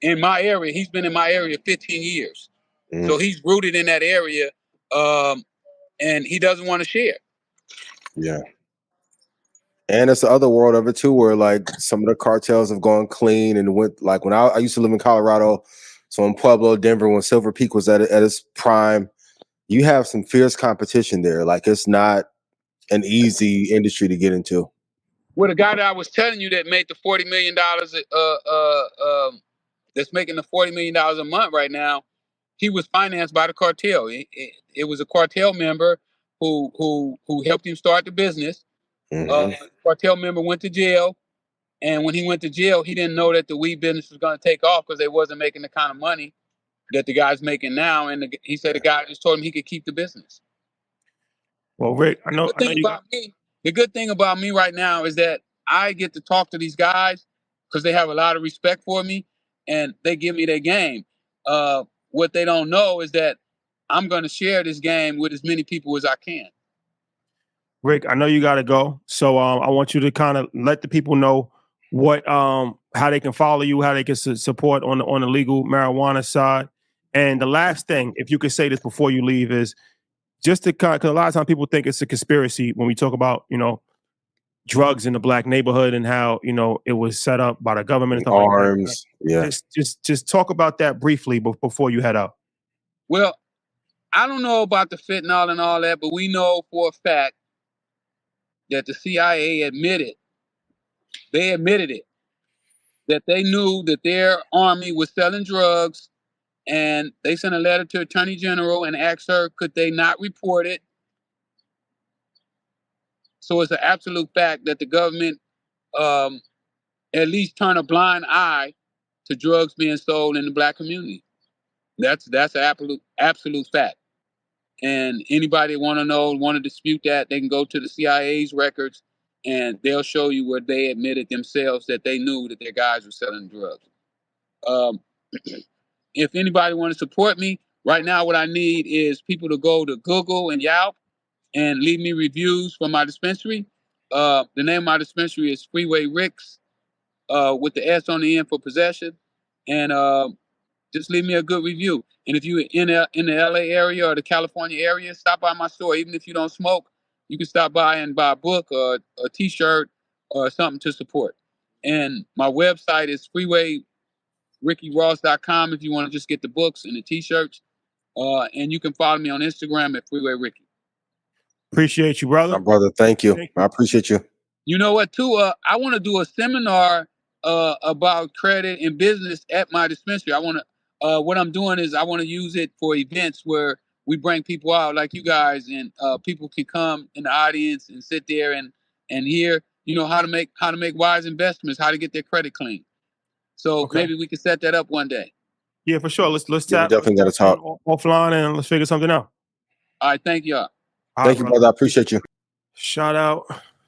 in my area. He's been in my area 15 years. So he's rooted in that area, and he doesn't want to share. Yeah. And it's the other world of it too, where like some of the cartels have gone clean and went, like when I used to live in Colorado, so in Pueblo, Denver, when Silver Peak was at its prime, you have some fierce competition there. Like it's not an easy industry to get into. Well, the guy that I was telling you that made the $40 million, that's making the $40 million a month right now, he was financed by the cartel. It was a cartel member who helped him start the business. Cartel member went to jail, and when he went to jail, he didn't know that the weed business was going to take off because they wasn't making the kind of money that the guy's making now. And he said the guy just told him he could keep the business. Well, Rick, the good thing about me right now is that I get to talk to these guys because they have a lot of respect for me and they give me their game. What they don't know is that I'm going to share this game with as many people as I can. Rick, I know you got to go. So I want you to kind of let the people know what how they can follow you, how they can support on the legal marijuana side. And the last thing, if you could say this before you leave, is just to because a lot of times people think it's a conspiracy when we talk about, you know, drugs in the black neighborhood and how, you know, it was set up by the government and stuff like that. Arms, yeah. Just talk about that briefly before you head out. Well, I don't know about the fentanyl and all that, but we know for a fact that the CIA admitted it, that they knew that their army was selling drugs, and they sent a letter to Attorney General and asked her, could they not report it? So it's an absolute fact that the government at least turn a blind eye to drugs being sold in the black community. That's an absolute fact. And anybody want to dispute that, they can go to the CIA's records and they'll show you where they admitted themselves that they knew that their guys were selling drugs. If anybody want to support me, right now what I need is people to go to Google and Yelp and leave me reviews for my dispensary. The name of my dispensary is Freeway Ricks, with the S on the end for possession. And just leave me a good review. And if you're in the LA area or the California area, stop by my store. Even if you don't smoke, you can stop by and buy a book or a t-shirt or something to support. And my website is freewayrickyross.com if you want to just get the books and the t-shirts. And you can follow me on Instagram at Freeway Ricky. Appreciate you, brother. My brother, thank you. I appreciate you. You know what, too? I want to do a seminar about credit and business at my dispensary. I want to. What I'm doing is I want to use it for events where we bring people out like you guys, and people can come in the audience and sit there and hear, you know, how to make wise investments, how to get their credit clean. So maybe we can set that up one day. Yeah, for sure. Let's Yeah, tap. definitely got to talk offline and let's figure something out. All right, thank y'all. Thank you, brother. I appreciate you. Shout out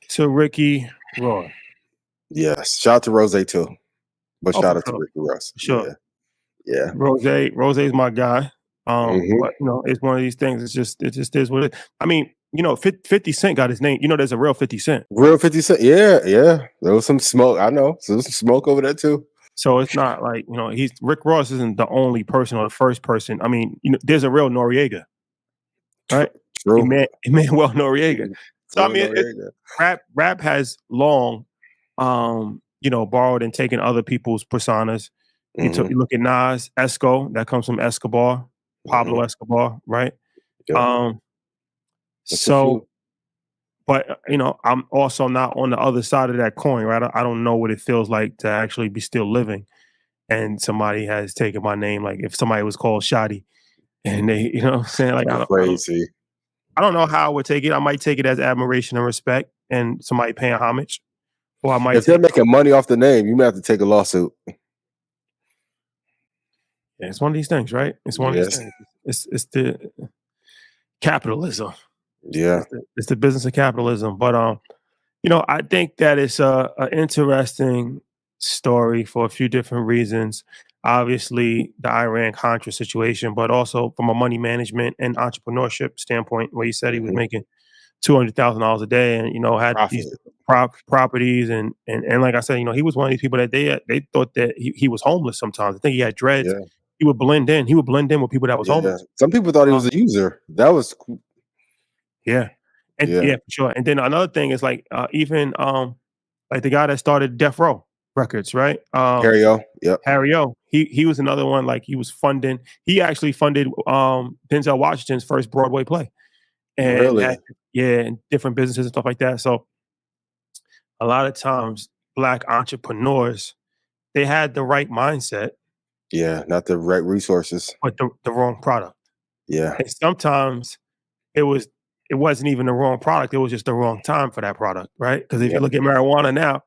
to Ricky Ross. Yes, shout out to Rose too, but shout out to Ricky Ross. Sure. Yeah. Rose is my guy. But you know, it's one of these things. It just is what it is. I mean, you know, 50 Cent got his name. You know, there's a real 50 Cent. Real 50 Cent. Yeah. There was some smoke. I know. So there's some smoke over there too. So it's not like, you know, Rick Ross isn't the only person or the first person. I mean, you know, there's a real Noriega, right? True. Emmanuel Noriega. So I mean, rap has long, you know, borrowed and taken other people's personas. You look at Nas, Esco, that comes from Escobar, Pablo Escobar, right? Yeah. So, but you know, I'm also not on the other side of that coin, right? I don't know what it feels like to actually be still living, and somebody has taken my name. Like if somebody was called Shotty, and they, you know, what I'm saying, like I don't know how I would take it. I might take it as admiration and respect, and somebody paying homage, or I might. If they're making money off the name, you may have to take a lawsuit. Yeah, it's one of these things, right? It's one of these things. It's the capitalism. Yeah, it's the business of capitalism. But you know, I think that it's an interesting story for a few different reasons. Obviously, the Iran-Contra situation, but also from a money management and entrepreneurship standpoint, where he said he was making $200,000 a day, and you know had these properties, and like I said, you know, he was one of these people that they thought that he was homeless. Sometimes I think he had dreads. Yeah. He would blend in. He would blend in with people that was homeless. Some people thought he was a user. That was cool. Yeah. And yeah, for sure. And then another thing is like even like the guy that started Death Row Records, right? Harry O. Yep. Harry O. He was another one. Like he was funding. He actually funded Denzel Washington's first Broadway play. And really? And different businesses and stuff like that. So a lot of times Black entrepreneurs, they had the right mindset. Yeah, not the right resources. But the wrong product. Yeah. And sometimes it wasn't even the wrong product. It was just the wrong time for that product, right? Because if you look at marijuana now,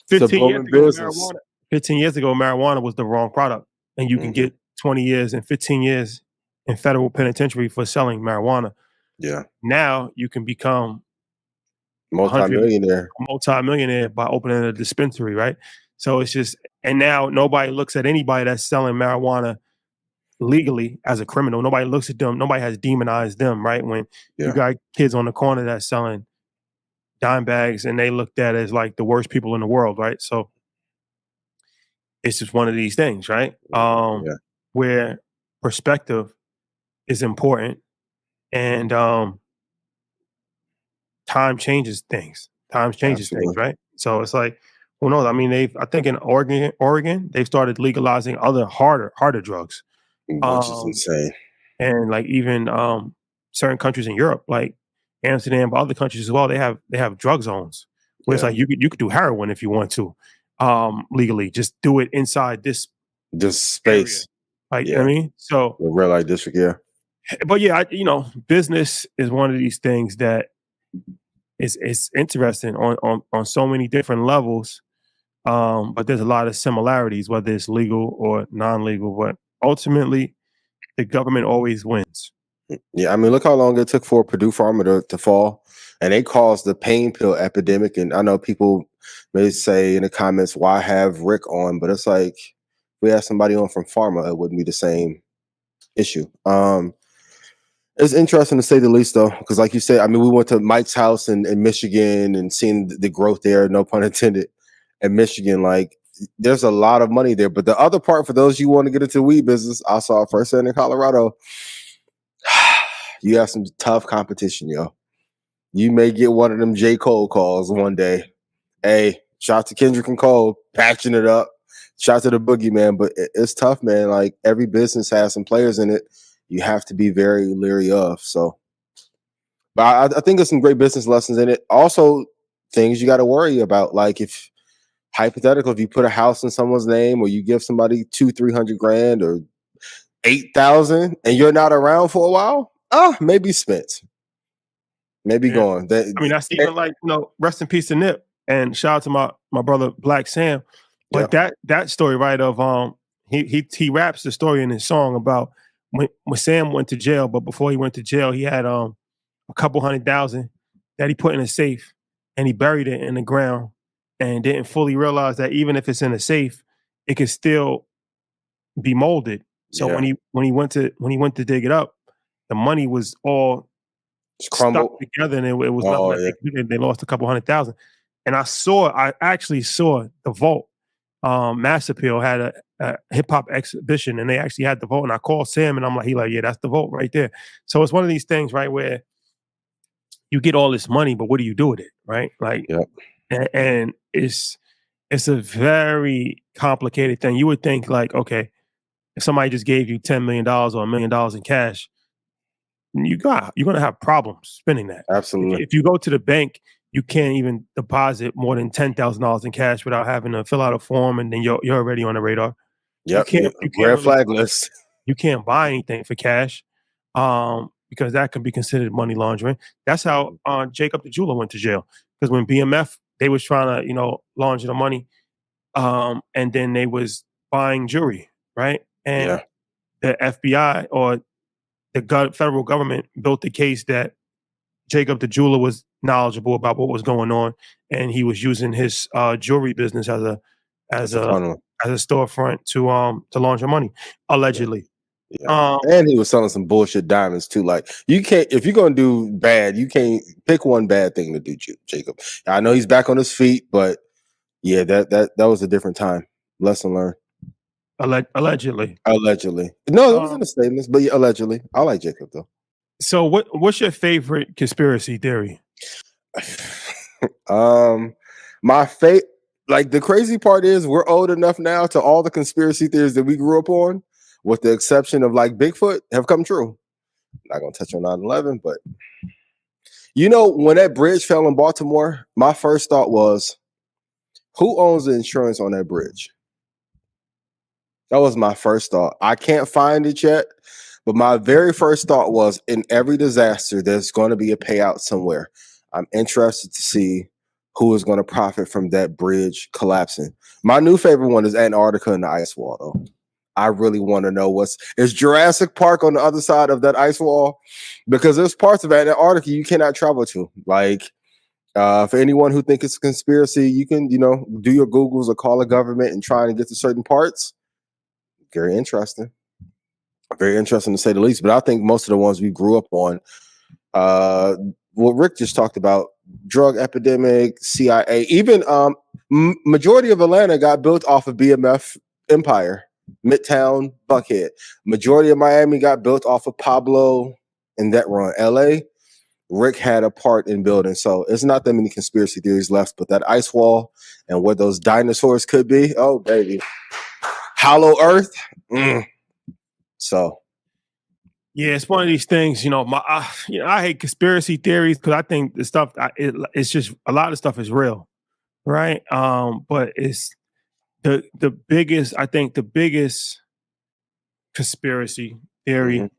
15 years ago, marijuana was the wrong product. And you can get 20 years and 15 years in federal penitentiary for selling marijuana. Yeah. Now you can become multi-millionaire by opening a dispensary, right? So it's just, and now nobody looks at anybody that's selling marijuana legally as a criminal. Nobody looks at them. Nobody has demonized them, right? When you got kids on the corner that's selling dime bags and they looked at as like the worst people in the world, right? So it's just one of these things, right? Where perspective is important, and time changes things. Time changes things, Absolutely. right? So it's like, who knows? I mean, I think in Oregon, they've started legalizing other harder drugs. Which is insane. And like even certain countries in Europe, like Amsterdam, but other countries as well, they have drug zones where it's like you could do heroin if you want to, legally. Just do it inside this space. Like, I mean, so the red light district, but yeah, business is one of these things that is interesting on so many different levels. But there's a lot of similarities, whether it's legal or non-legal. But ultimately, the government always wins. Yeah, I mean, look how long it took for Purdue Pharma to fall, and they caused the pain pill epidemic. And I know people may say in the comments, "Why have Rick on?" But it's like, if we had somebody on from pharma, it wouldn't be the same issue. It's interesting to say the least, though, because like you said, I mean, we went to Mike's house in Michigan and seen the growth there, no pun intended, in Michigan. Like, there's a lot of money there. But the other part, for those you want to get into the weed business, I saw firsthand in Colorado. You have some tough competition, yo. You may get one of them J. Cole calls one day. Hey, shout out to Kendrick and Cole, patching it up. Shout out to the boogeyman, but it's tough, man. Like, every business has some players in it you have to be very leery of. So, but I think there's some great business lessons in it. Also, things you got to worry about. Like, if hypothetical, if you put a house in someone's name, or you give somebody $200-300 grand or 8,000, and you're not around for a while, maybe spent, maybe gone. I mean, that's even like, rest in peace to Nip, and shout out to my brother Black Sam. But that story, right, of he raps the story in his song about when Sam went to jail, but before he went to jail, he had a couple $100,000 that he put in a safe, and he buried it in the ground, and didn't fully realize that even if it's in a safe, it could still be molded. So when he went to dig it up, the money was all stuck together, and it was nothing. They lost a couple $100,000. And I actually saw the vault. Mass Appeal had a hip hop exhibition, and they actually had the vault. And I called Sam, and I'm like, yeah, that's the vault right there. So it's one of these things, right, where you get all this money, but what do you do with it, right? Like, and it's a very complicated thing. You would think, like, okay, if somebody just gave you $10 million or $1 million in cash, you're gonna have problems spending that. Absolutely. If you go to the bank, you can't even deposit more than $10,000 in cash without having to fill out a form, and then you're already on the radar. You can't red flag list. You can't buy anything for cash, because that can be considered money laundering. That's how Jacob the jeweler went to jail, because when BMF, they was trying to launder the money, and then they was buying jewelry, right? And the FBI or the federal government built the case that Jacob the jeweler was knowledgeable about what was going on, and he was using his jewelry business as a storefront to launder money, allegedly. And he was selling some bullshit diamonds too. Like, you can't, if you're gonna do bad, you can't pick one bad thing to do, Jacob. I know he's back on his feet, but yeah, that was a different time. Lesson learned. Allegedly. No, it was in the statements, but yeah, allegedly. I like Jacob though. So what's your favorite conspiracy theory? My like, the crazy part is we're old enough now to all the conspiracy theories that we grew up on, with the exception of like Bigfoot, have come true. Not gonna touch on 9/11, but when that bridge fell in Baltimore, my first thought was, who owns the insurance on that bridge? That was my first thought. I can't find it yet, but my very first thought was, in every disaster, there's going to be a payout somewhere. I'm interested to see who is going to profit from that bridge collapsing. My new favorite one is Antarctica and the ice wall, though. I really want to know is Jurassic Park on the other side of that ice wall? Because there's parts of Antarctica you cannot travel to. Like, for anyone who thinks it's a conspiracy, you can, do your Googles or call a government and try to get to certain parts. Very interesting. Very interesting to say the least. But I think most of the ones we grew up on, what Rick just talked about, drug epidemic, CIA, even majority of Atlanta got built off of BMF empire. Midtown, Buckhead. Majority of Miami got built off of Pablo and that run. LA, Rick had a part in building. So it's not that many conspiracy theories left, but that ice wall and what those dinosaurs could be. Oh, baby. Hollow Earth. So. Yeah, it's one of these things, I hate conspiracy theories because I think the stuff, it's just a lot of stuff is real, right? But it's the biggest, I think the biggest conspiracy theory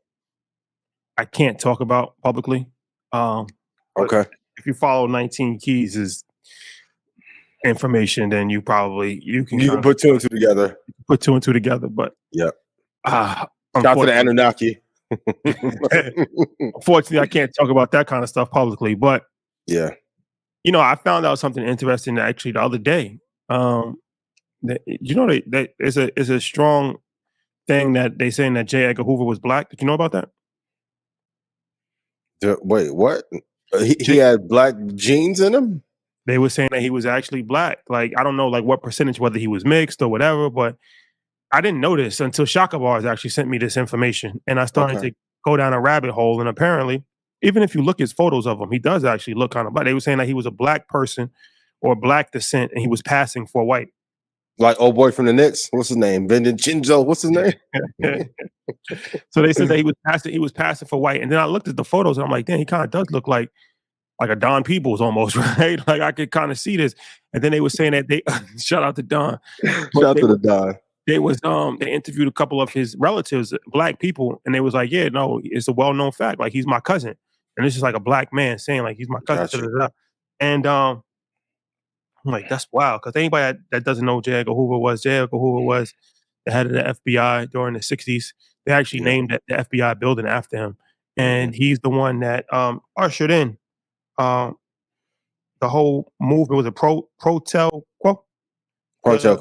I can't talk about publicly. Okay. If you follow 19 Keys' information, then you can put two and two together. Put two and two together, but yeah. Shout to the Anunnaki. Unfortunately, I can't talk about that kind of stuff publicly, but yeah, I found out something interesting actually the other day. That is a strong thing that they saying that J. Edgar Hoover was black. Did you know about that? Wait, what? He had black genes in him? They were saying that he was actually black. Like, I don't know like what percentage, whether he was mixed or whatever, but I didn't know this until Shaka Bars actually sent me this information. And I started to go down a rabbit hole. And apparently, even if you look at photos of him, he does actually look kind of black. They were saying that he was a black person or black descent and he was passing for white. Like old boy from the Knicks. What's his name? Vincenzo. What's his name? So they said that he was passing for white. And then I looked at the photos and I'm like, damn, he kind of does look like a Don Peebles almost, right? Like I could kind of see this. And then they were saying that they shout out to Don. Shout out to the Don. They interviewed a couple of his relatives, black people, and they was like, yeah, no, it's a well-known fact. Like he's my cousin. And this is like a black man saying like he's my cousin. Gotcha. And I'm like, that's wild. Because anybody that doesn't know J. Edgar Hoover was the head of the FBI during the 60s. They actually named the FBI building after him. And he's the one that ushered in the whole movement. Was a COINTELPRO?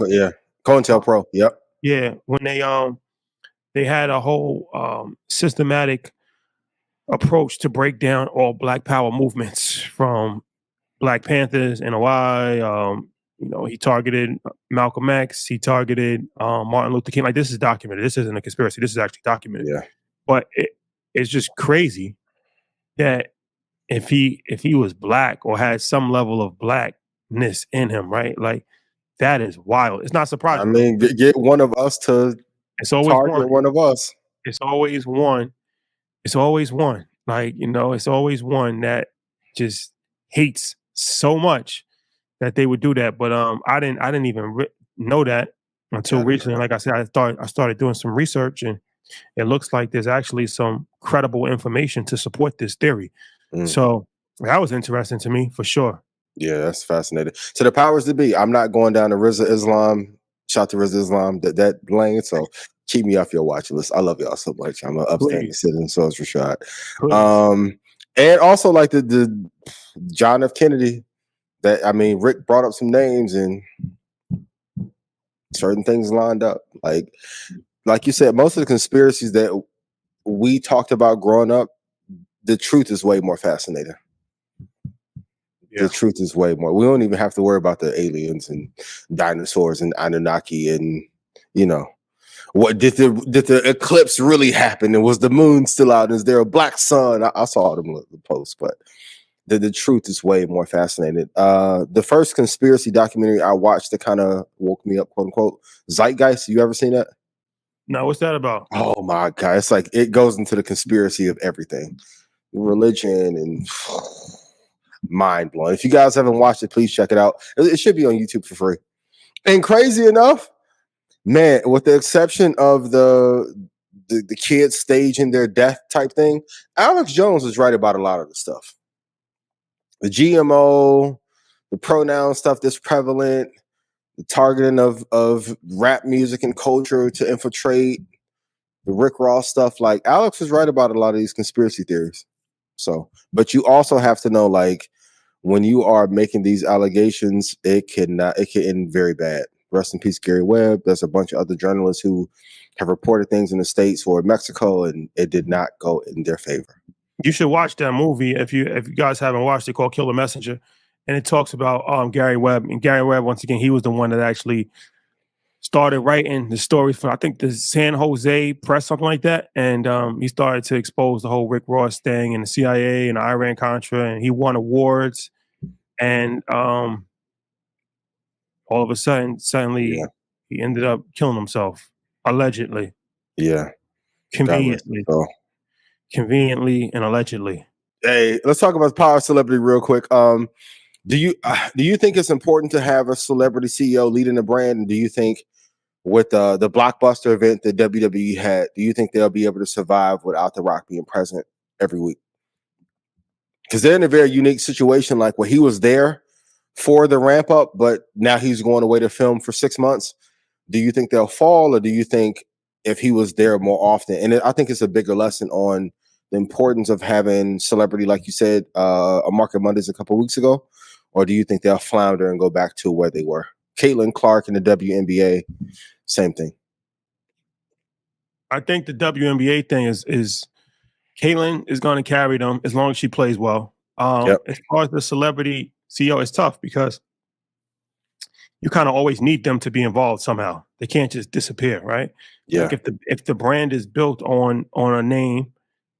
Yeah. COINTELPRO. Yep. Yeah. When they had a whole systematic approach to break down all Black Power movements, from Black Panthers, NOI. He targeted Malcolm X. He targeted Martin Luther King. Like, this is documented. This isn't a conspiracy. This is actually documented. Yeah. But it's just crazy that if he was black or had some level of blackness in him, right? Like, that is wild. It's not surprising. I mean, get one of us to target one of us. It's always one. It's always one. Like, it's always one that just hates so much that they would do that. But I didn't even know that until recently. Like I said, I started doing some research, and it looks like there's actually some credible information to support this theory. So that was interesting to me for sure. Yeah, that's fascinating. To the powers that be, I'm not going down to Rizza Islam. Shout to Rizza Islam, that lane. So keep me off your watch list. I love y'all so much. I'm an upstanding citizen, so it's Rashad. And also like the John F. Kennedy. Rick brought up some names and certain things lined up. Like you said, most of the conspiracies that we talked about growing up, the truth is way more fascinating. The truth is way more. We don't even have to worry about the aliens and dinosaurs and Anunnaki and what did the eclipse really happen? And was the moon still out? Is there a black sun? I saw them the posts, but the truth is way more fascinating. The first conspiracy documentary I watched that kind of woke me up, quote unquote, Zeitgeist. You ever seen that? No, what's that about? Oh my God. It's like it goes into the conspiracy of everything. Religion and mind blowing. If you guys haven't watched it, please check it out. It should be on YouTube for free. And crazy enough, man, with the exception of the kids staging their death type thing, Alex Jones is right about a lot of the stuff. The GMO, the pronoun stuff that's prevalent, the targeting of rap music and culture to infiltrate, the Rick Ross stuff. Like, Alex is right about a lot of these conspiracy theories. So, but you also have to know, like, when you are making these allegations, it can end very bad. Rest in peace, Gary Webb. There's a bunch of other journalists who have reported things in the States or Mexico, and it did not go in their favor. You should watch that movie if you guys haven't watched it, called Killer Messenger, and it talks about Gary Webb. And Gary Webb, once again, he was the one that actually started writing the story for, I think, the San Jose Press, something like that. And he started to expose the whole Rick Ross thing and the CIA and the Iran-Contra, and he won awards. And all of a sudden, suddenly he ended up killing himself, allegedly. Yeah. Conveniently. Conveniently and allegedly. Hey, let's talk about the power of celebrity real quick. Do you think it's important to have a celebrity CEO leading the brand? And do you think with the blockbuster event that WWE had, do you think they'll be able to survive without The Rock being present every week? Because they're in a very unique situation, like where he was there for the ramp up, but now he's going away to film for 6 months. Do you think they'll fall, or do you think if he was there more often? And I think it's a bigger lesson on the importance of having celebrity, like you said, a Market Mondays a couple of weeks ago, or do you think they'll flounder and go back to where they were? Caitlin Clark in the WNBA, same thing. I think the WNBA thing is Caitlin is going to carry them as long as she plays well. As far as the celebrity CEO, it's tough because you kind of always need them to be involved somehow. They can't just disappear, right? Yeah. Like if the brand is built on a name,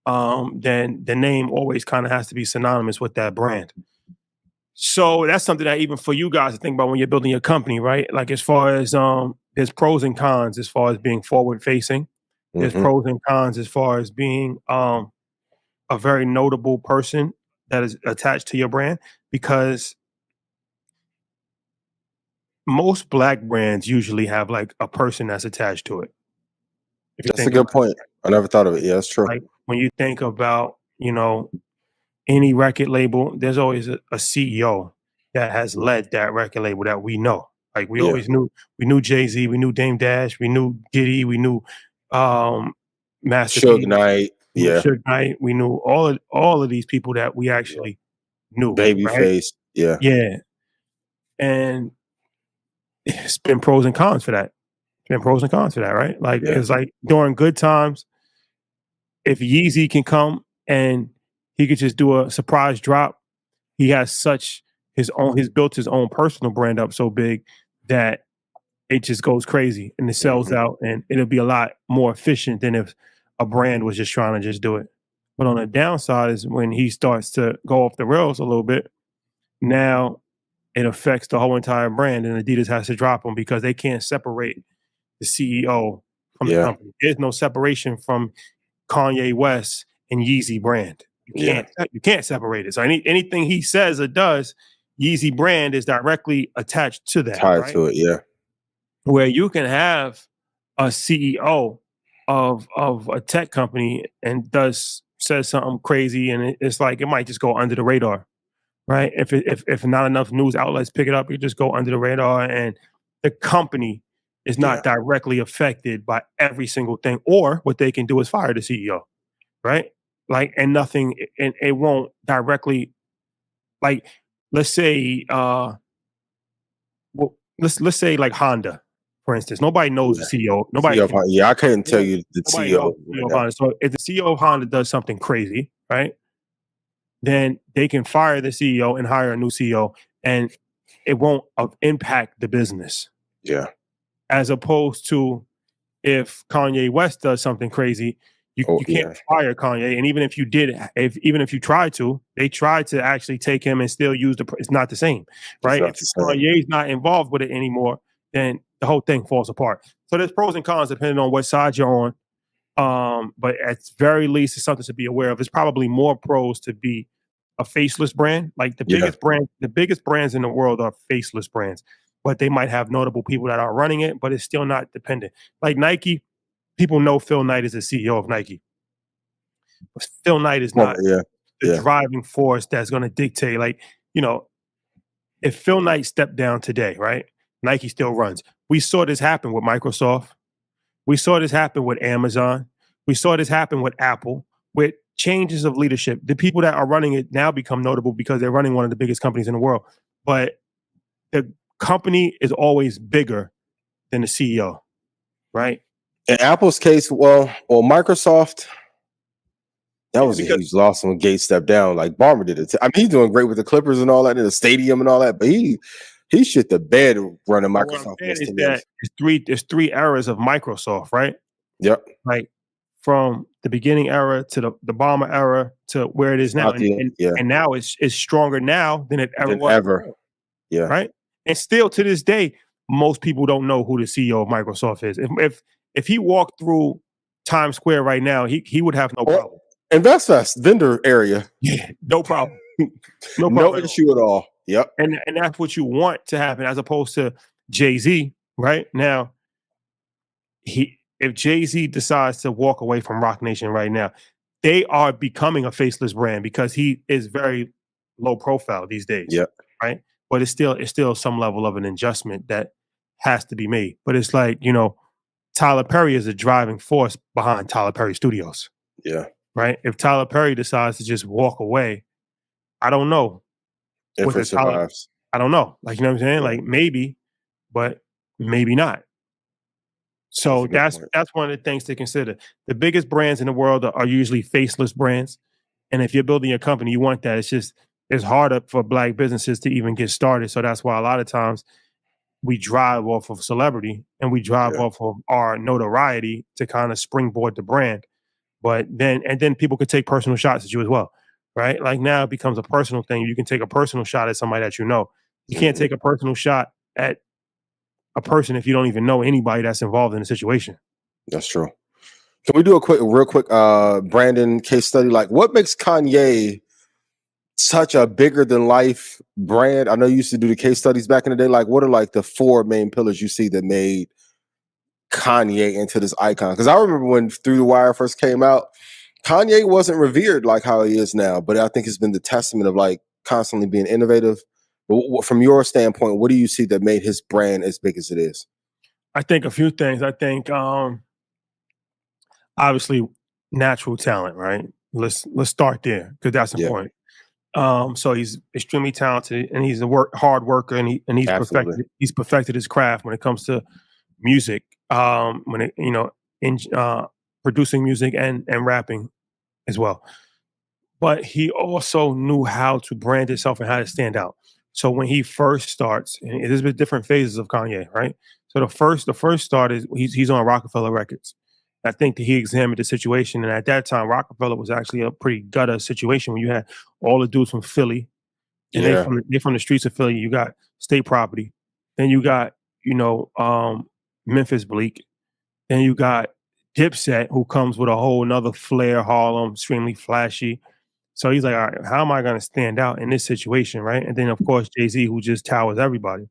then the name always kind of has to be synonymous with that brand. So that's something that even for you guys to think about when you're building your company, right? Like as far as there's pros and cons as far as being forward facing. There's pros and cons as far as being a very notable person that is attached to your brand, because most Black brands usually have like a person that's attached to it. That's a good point. I never thought of it. Yeah, that's true. Like when you think about, any record label, there's always a CEO that has led that record label that we know. Like we always knew, we knew Jay-Z, we knew Dame Dash, we knew Giddy, we knew Master Suge Knight, Suge Knight, we knew all of these people that we actually knew. Babyface, right? Yeah. And it's been pros and cons for that. Right? Like it's like during good times, if Yeezy can come and he could just do a surprise drop, he has he's built his own personal brand up so big that it just goes crazy and it sells out, and it'll be a lot more efficient than if a brand was just trying to just do it. But on the downside is when he starts to go off the rails a little bit, now it affects the whole entire brand, and Adidas has to drop him because they can't separate the CEO from the company. There's no separation from Kanye West and Yeezy brand. You can't separate it. So anything he says or does, Yeezy brand is directly attached to that. Tied to it, Where you can have a CEO of a tech company and says something crazy, and it's like it might just go under the radar, right? If not enough news outlets pick it up, it just go under the radar, and the company is not directly affected by every single thing. Or what they can do is fire the CEO, right? Like, and nothing, and it won't directly, like, let's say, let's say like Honda, for instance. Nobody knows the CEO. Nobody. I couldn't tell you the CEO. Of Honda. So if the CEO of Honda does something crazy, right, then they can fire the CEO and hire a new CEO, and it won't impact the business. Yeah. As opposed to if Kanye West does something crazy, you can't fire Kanye. And even if you did, even if you tried to, they tried to actually take him and still use it's not the same, right? If Kanye's not involved with it anymore, then the whole thing falls apart. So there's pros and cons depending on what side you're on. But at very least, it's something to be aware of. It's probably more pros to be a faceless brand. Like the biggest brands in the world are faceless brands, but they might have notable people that are running it, but it's still not dependent. Like Nike, people know Phil Knight is the CEO of Nike. But Phil Knight is not the driving force that's going to dictate. Like, if Phil Knight stepped down today, right, Nike still runs. We saw this happen with Microsoft. We saw this happen with Amazon. We saw this happen with Apple, with changes of leadership. The people that are running it now become notable because they're running one of the biggest companies in the world. But the company is always bigger than the CEO, right? In Apple's case, well, Microsoft, that was a huge loss when Gates stepped down. Like Ballmer did it. I mean, he's doing great with the Clippers and all that in the stadium and all that, but he he shit the bed running But what I'm Microsoft saying is to that there's three eras of Microsoft, right? Yep. Like from the beginning era to the bomber era to where it is now, and now it's stronger now than it ever was ever. Yeah. Right. And still to this day, most people don't know who the CEO of Microsoft is. If he walked through Times Square right now, he would have no problem. InvestFest vendor area. Yeah, no problem. No issue at all. Yep. And that's what you want to happen, as opposed to Jay-Z, right? Now, if Jay-Z decides to walk away from Rock Nation right now, they are becoming a faceless brand because he is very low profile these days. Yep. Right. But it's still some level of an adjustment that has to be made. But it's like, you know, Tyler Perry is a driving force behind Tyler Perry Studios. Yeah. Right. If Tyler Perry decides to just walk away, I don't know. If it survives. I don't know. Like, you know what I'm saying? Like maybe, but maybe not. So that's one of the things to consider. The biggest brands in the world are usually faceless brands. And if you're building a company, you want that. It's harder for Black businesses to even get started. So that's why a lot of times we drive off of celebrity and we drive off of our notoriety to kind of springboard the brand. But then people could take personal shots at you as well, right? Like now it becomes a personal thing. You can take a personal shot at somebody that you know. You can't take a personal shot at a person if you don't even know anybody that's involved in the situation. That's true. Can we do a real quick Brandon case study? Like, what makes Kanye such a bigger than life brand? I know you used to do the case studies back in the day. Like, what are like the four main pillars you see that made Kanye into this icon? Because I remember when Through the Wire first came out, Kanye wasn't revered like how he is now, but I think it's been the testament of like constantly being innovative. But from your standpoint, what do you see that made his brand as big as it is? I think a few things. I think obviously natural talent, right? Let's start there because that's important. So he's extremely talented and he's a hard worker and he's perfected his craft when it comes to music. When it, you know, in producing music and rapping as well. But he also knew how to brand himself and how to stand out. So when he first starts, and there's been different phases of Kanye, right? So the first start is he's on Rockefeller Records. I think that he examined the situation, and at that time, Rockefeller was actually a pretty gutter situation when you had all the dudes from Philly, and they're from the streets of Philly. You got State Property, then you got Memphis Bleak, then you got Dipset, who comes with a whole nother flair, Harlem, extremely flashy. So he's like, all right, how am I going to stand out in this situation, right? And then, of course, Jay-Z, who just towers everybody.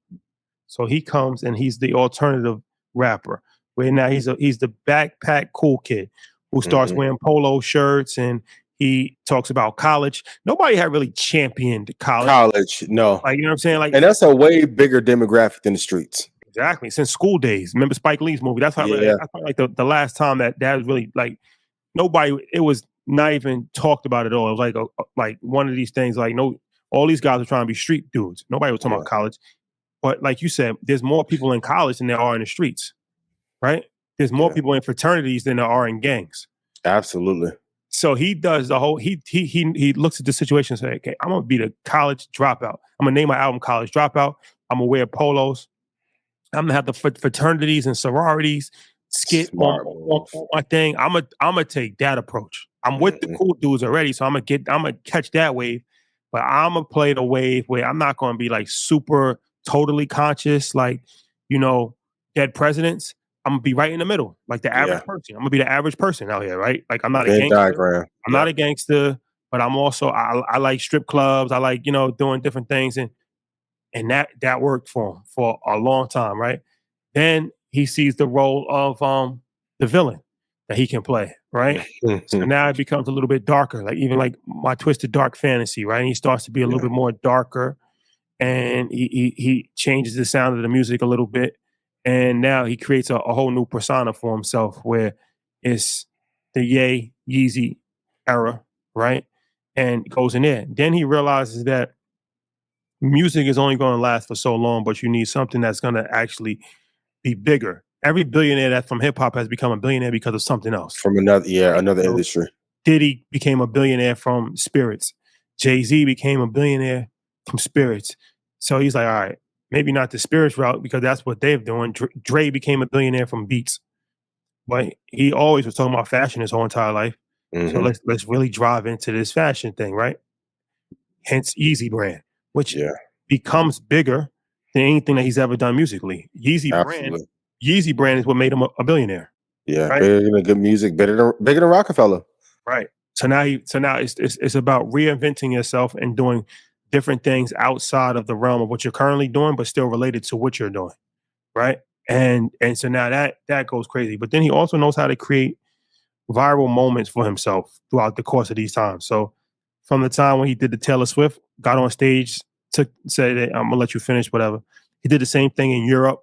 So he comes and he's the alternative rapper. Where now he's the backpack cool kid who starts wearing polo shirts and he talks about college. Nobody had really championed college. No. Like, you know what I'm saying? Like, and that's a way bigger demographic than the streets. Exactly. Since School Days. Remember Spike Lee's movie? That's probably like the last time that was really like nobody, it was not even talked about at all. It was like one of these things, like all these guys are trying to be street dudes. Nobody was talking about college. But like you said, there's more people in college than there are in the streets, right? There's more people in fraternities than there are in gangs. Absolutely. So he does the whole, he looks at the situation and say, okay, I'm going to be the college dropout. I'm going to name my album College Dropout. I'm going to wear polos. I'm going to have the fraternities and sororities skit on my thing. I'm gonna take that approach. I'm with the cool dudes already, so I'm gonna catch that wave, but I'm gonna play the wave where I'm not gonna be like super totally conscious, like dead presidents. I'm gonna be right in the middle, like the average person. I'm gonna be the average person out here, right? Like I'm not a gangster. I'm not a gangster, but I'm also I like strip clubs. I like doing different things, and that worked for him for a long time, right? Then he sees the role of the villain that he can play, right? So now it becomes a little bit darker, like even like my Twisted Dark Fantasy, right? And he starts to be a little bit more darker, and he changes the sound of the music a little bit, and now he creates a whole new persona for himself, where it's the Yeezy era, right? And goes in there. Then he realizes that music is only going to last for so long, but you need something that's going to actually be bigger. Every billionaire that from hip hop has become a billionaire because of something else. From another industry. Diddy became a billionaire from spirits. Jay-Z became a billionaire from spirits. So he's like, all right, maybe not the spirits route because that's what they're doing. Dre became a billionaire from beats, but he always was talking about fashion his whole entire life. So let's really drive into this fashion thing, right? Hence Yeezy brand, which becomes bigger than anything that he's ever done musically. Yeezy brand is what made him a billionaire. Yeah, right? bigger than good music, bigger than Rockefeller. Right. So now it's about reinventing yourself and doing different things outside of the realm of what you're currently doing, but still related to what you're doing. Right. And so now that goes crazy. But then he also knows how to create viral moments for himself throughout the course of these times. So from the time when he did the Taylor Swift, got on stage, said that I'm gonna let you finish, whatever. He did the same thing in Europe.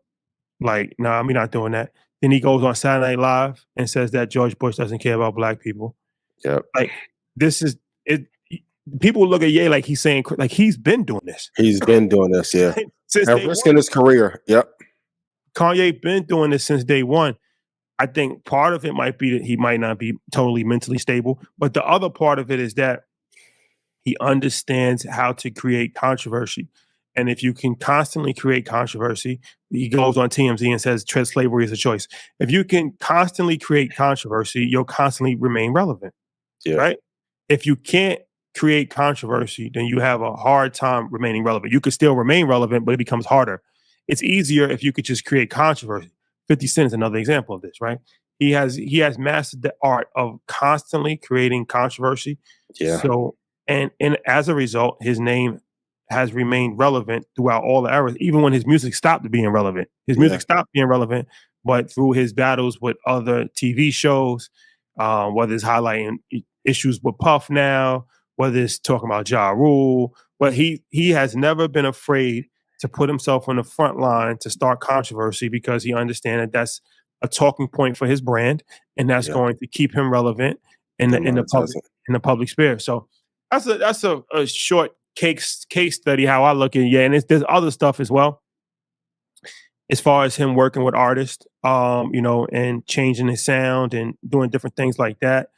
Like, nah, we're not doing that. Then he goes on Saturday Night Live and says that George Bush doesn't care about black people. Yep. Like, this is it. People look at Ye like he's saying, like, he's been doing this. He's been doing this, yeah. Since and risking his career. Yep. Kanye been doing this since day one. I think part of it might be that he might not be totally mentally stable, but the other part of it is that he understands how to create controversy. And if you can constantly create controversy, he goes on TMZ and says slavery is a choice. If you can constantly create controversy, you'll constantly remain relevant, right? If you can't create controversy, then you have a hard time remaining relevant. You could still remain relevant, but it becomes harder. It's easier if you could just create controversy. 50 Cent is another example of this, right? He has mastered the art of constantly creating controversy. Yeah. So and as a result, his name has remained relevant throughout all the eras, even when his music stopped being relevant. His music stopped being relevant, but through his battles with other TV shows, whether it's highlighting issues with Puff now, whether it's talking about Ja Rule, but he has never been afraid to put himself on the front line to start controversy because he understands that that's a talking point for his brand, and that's going to keep him relevant in the public sphere. So that's a short case study how I look at it. Yeah, and there's other stuff as well, as far as him working with artists, and changing his sound and doing different things like that.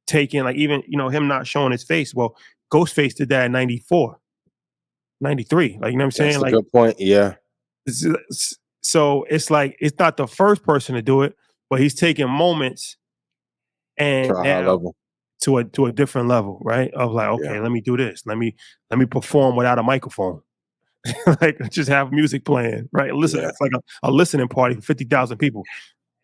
Taking like even him not showing his face. Well, Ghostface did that in 94, 93. Like, you know what I'm saying? That's like a good point. Yeah. So it's like it's not the first person to do it, but he's taking moments and to a high level. To a different level, right? Of like, okay, let me do this. Let me perform without a microphone. Like, just have music playing, right? Listen, it's like a listening party for 50,000 people.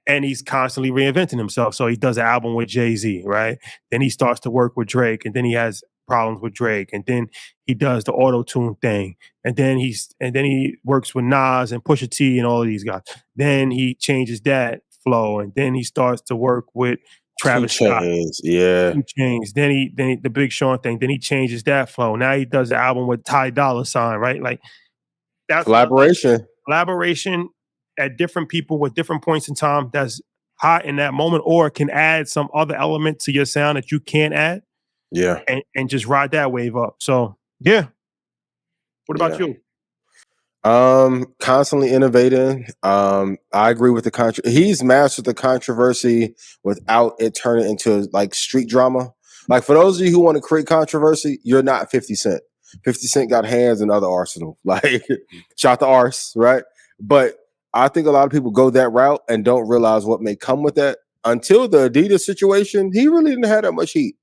And he's constantly reinventing himself. So he does an album with Jay-Z, right? Then he starts to work with Drake, and then he has problems with Drake, and then he does the auto-tune thing, and then he works with Nas and Pusha T and all of these guys. Then he changes that flow, and then he starts to work with Travis Scott. Yeah. 2 Chainz. Then he the Big Sean thing. Then he changes that flow. Now he does the album with Ty Dolla $ign, right? Like, that's collaboration at different people with different points in time that's hot in that moment, or can add some other element to your sound that you can't add. Yeah. And just ride that wave up. So yeah. What about you? Constantly innovating. I agree with he's mastered the controversy without it turning into like street drama. Like, for those of you who want to create controversy, you're not 50 Cent. 50 Cent got hands in other arsenal. Like, shot the arse, right? But I think a lot of people go that route and don't realize what may come with that. Until the Adidas situation, he really didn't have that much heat.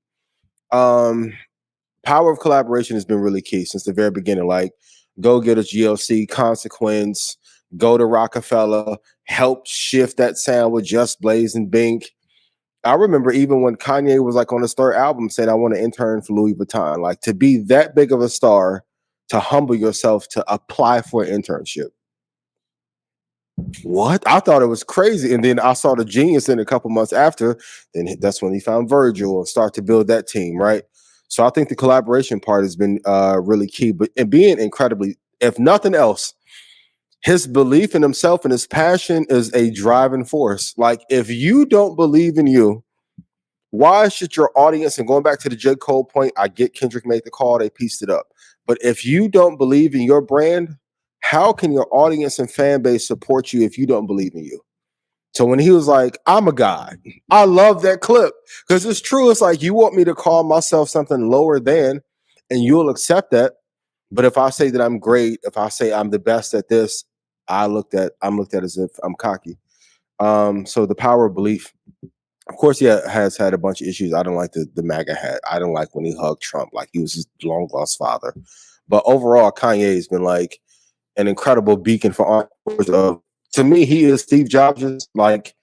Power of collaboration has been really key since the very beginning. Like, Go Get a GLC, Consequence, Go to Rockefeller, help shift that sound with Just Blaze and Bink. I remember even when Kanye was like on his third album saying, I want to intern for Louis Vuitton. Like, to be that big of a star, to humble yourself to apply for an internship. What? I thought it was crazy. And then I saw the genius in a couple months after. Then that's when he found Virgil and start to build that team, right? So I think the collaboration part has been really key. But and being incredibly, if nothing else, his belief in himself and his passion is a driving force. Like, if you don't believe in you, why should your audience, and going back to the J. Cole point, I get Kendrick made the call, they pieced it up. But if you don't believe in your brand, how can your audience and fan base support you if you don't believe in you? So when he was like, I'm a god, I love that clip because it's true. It's like, you want me to call myself something lower than, and you'll accept that. But if I say that I'm great, if I say I'm the best at this, I'm looked at as if I'm cocky. So the power of belief, of course, has had a bunch of issues. I don't like the MAGA hat. I don't like when he hugged Trump like he was his long lost father. But overall, Kanye has been like an incredible beacon for entrepreneurs. To me, he is Steve Jobs. Like,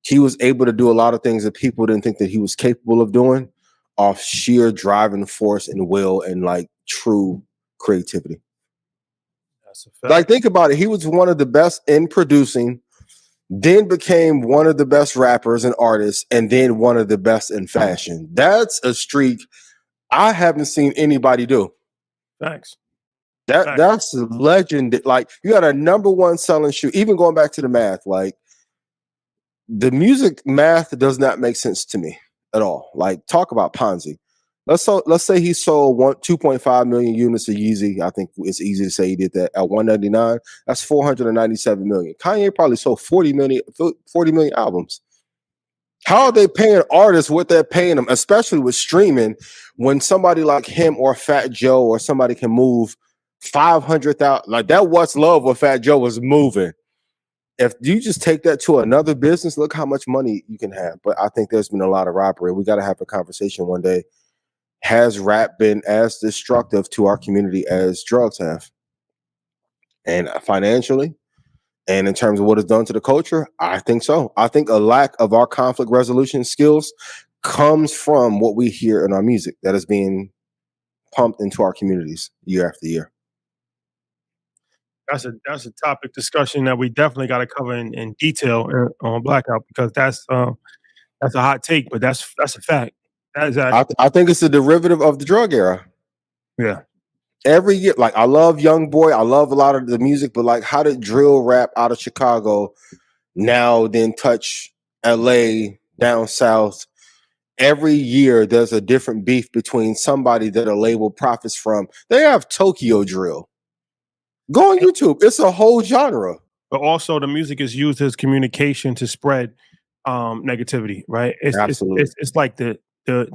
he was able to do a lot of things that people didn't think that he was capable of doing off sheer driving force and will and like true creativity. That's a fact. Like, think about it. He was one of the best in producing, then became one of the best rappers and artists, and then one of the best in fashion. That's a streak I haven't seen anybody do. Thanks. That's a legend. Like, you got a #1 selling shoe. Even going back to the math, like, the music math does not make sense to me at all. Like, talk about Ponzi. Let's say he sold 2.5 million units of Yeezy. I think it's easy to say he did that at 199. That's 497 million. Kanye probably sold 40 million albums. How are they paying artists what they're paying them, especially with streaming, when somebody like him or Fat Joe or somebody can move 500,000? Like, that What's Love what Fat Joe was moving. If you just take that to another business, look how much money you can have. But I think there's been a lot of robbery. We got to have a conversation one day. Has rap been as destructive to our community as drugs have? And financially, and in terms of what it's done to the culture, I think so. I think a lack of our conflict resolution skills comes from what we hear in our music that is being pumped into our communities year after year. That's a topic discussion that we definitely got to cover in detail on Blackout, because that's a hot take, but that's a fact. That is I think it's a derivative of the drug era. Yeah. Every year, like, I love Young Boy, I love a lot of the music, but like, how did drill rap out of Chicago now then touch LA, down south? Every year there's a different beef between somebody that a label profits from. They have Tokyo drill. Go on YouTube. It's a whole genre. But also the music is used as communication to spread negativity, right? Absolutely. It's like the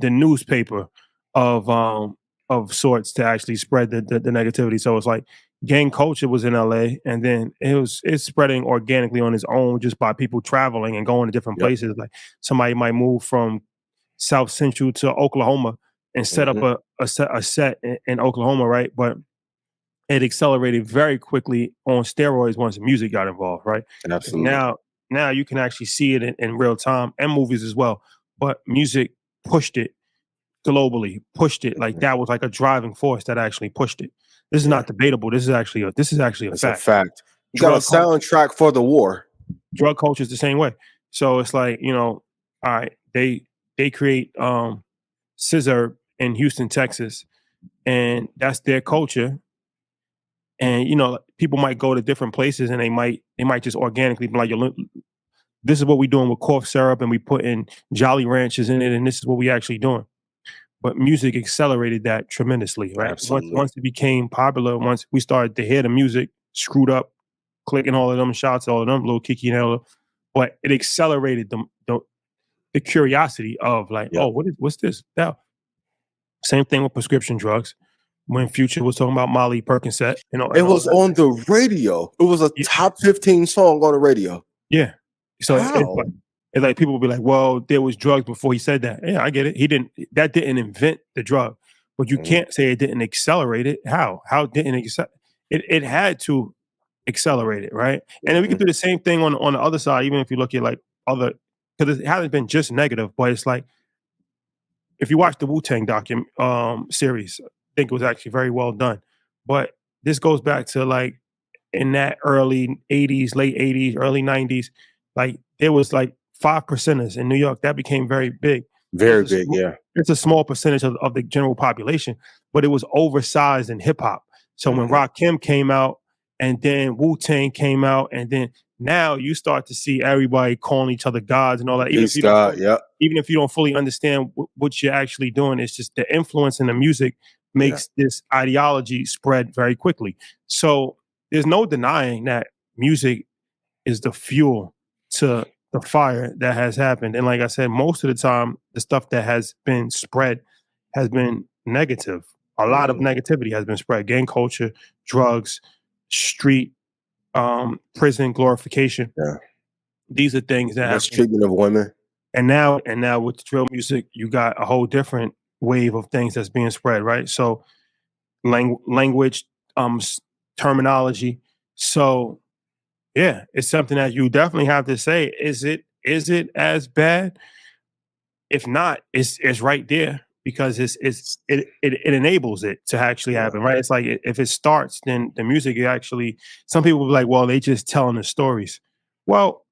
newspaper of sorts to actually spread the negativity. So it's like gang culture was in LA, and then it's spreading organically on its own just by people traveling and going to different places. Like, somebody might move from South Central to Oklahoma and set up a set in Oklahoma, right? But it accelerated very quickly on steroids once music got involved, right? Absolutely. Now you can actually see it in real time, and movies as well. But music pushed it globally, pushed it. Like, that was like a driving force that actually pushed it. This is not debatable. This is actually a fact. It's a fact. You got a soundtrack for the war. Drug culture is the same way. So it's like, all right, they create scissor in Houston, Texas, and that's their culture. And people might go to different places, and they might just organically be like, this is what we're doing with cough syrup, and we put in Jolly Ranchers in it, and this is what we actually doing. But music accelerated that tremendously, right? Absolutely. Once it became popular, once we started to hear the music, Screwed Up, clicking all of them shots, all of them, Lil Kiki and Ella, but it accelerated the curiosity of like, oh, what's this? Now, same thing with prescription drugs. When Future was talking about Molly Percocet, it was on the radio. It was a top 15 song on the radio. Yeah. So it's like people will be like, well, there was drugs before he said that. Yeah, I get it. That didn't invent the drug, but you can't say it didn't accelerate it. How didn't it accelerate? It had to accelerate it, right? And then we can do the same thing on the other side, even if you look at like other, because it hasn't been just negative, but it's like, if you watch the Wu-Tang series, I think it was actually very well done. But this goes back to like in that early 80s, late 80s, early 90s, like there was like 5%ers in New York. That became very big. Very big, yeah. It's a small percentage of the general population, but it was oversized in hip hop. So when Rakim came out, and then Wu-Tang came out, and then now you start to see everybody calling each other gods and all that. Even if you don't fully understand what you're actually doing, it's just the influence in the music makes this ideology spread very quickly. So there's no denying that music is the fuel to the fire that has happened. And like I said, most of the time, the stuff that has been spread has been negative. a lot of negativity has been spread. Gang culture, drugs, street, prison glorification. Yeah. These are things that mistreatment of women. And now with the drill music, you got a whole different wave of things that's being spread, right? So language, terminology. So yeah, it's something that you definitely have to say. Is it as bad? If not, it's right there because it enables it to actually happen, right? It's like if it starts, then the music actually. Some people will be like, well, they just telling the stories. Well,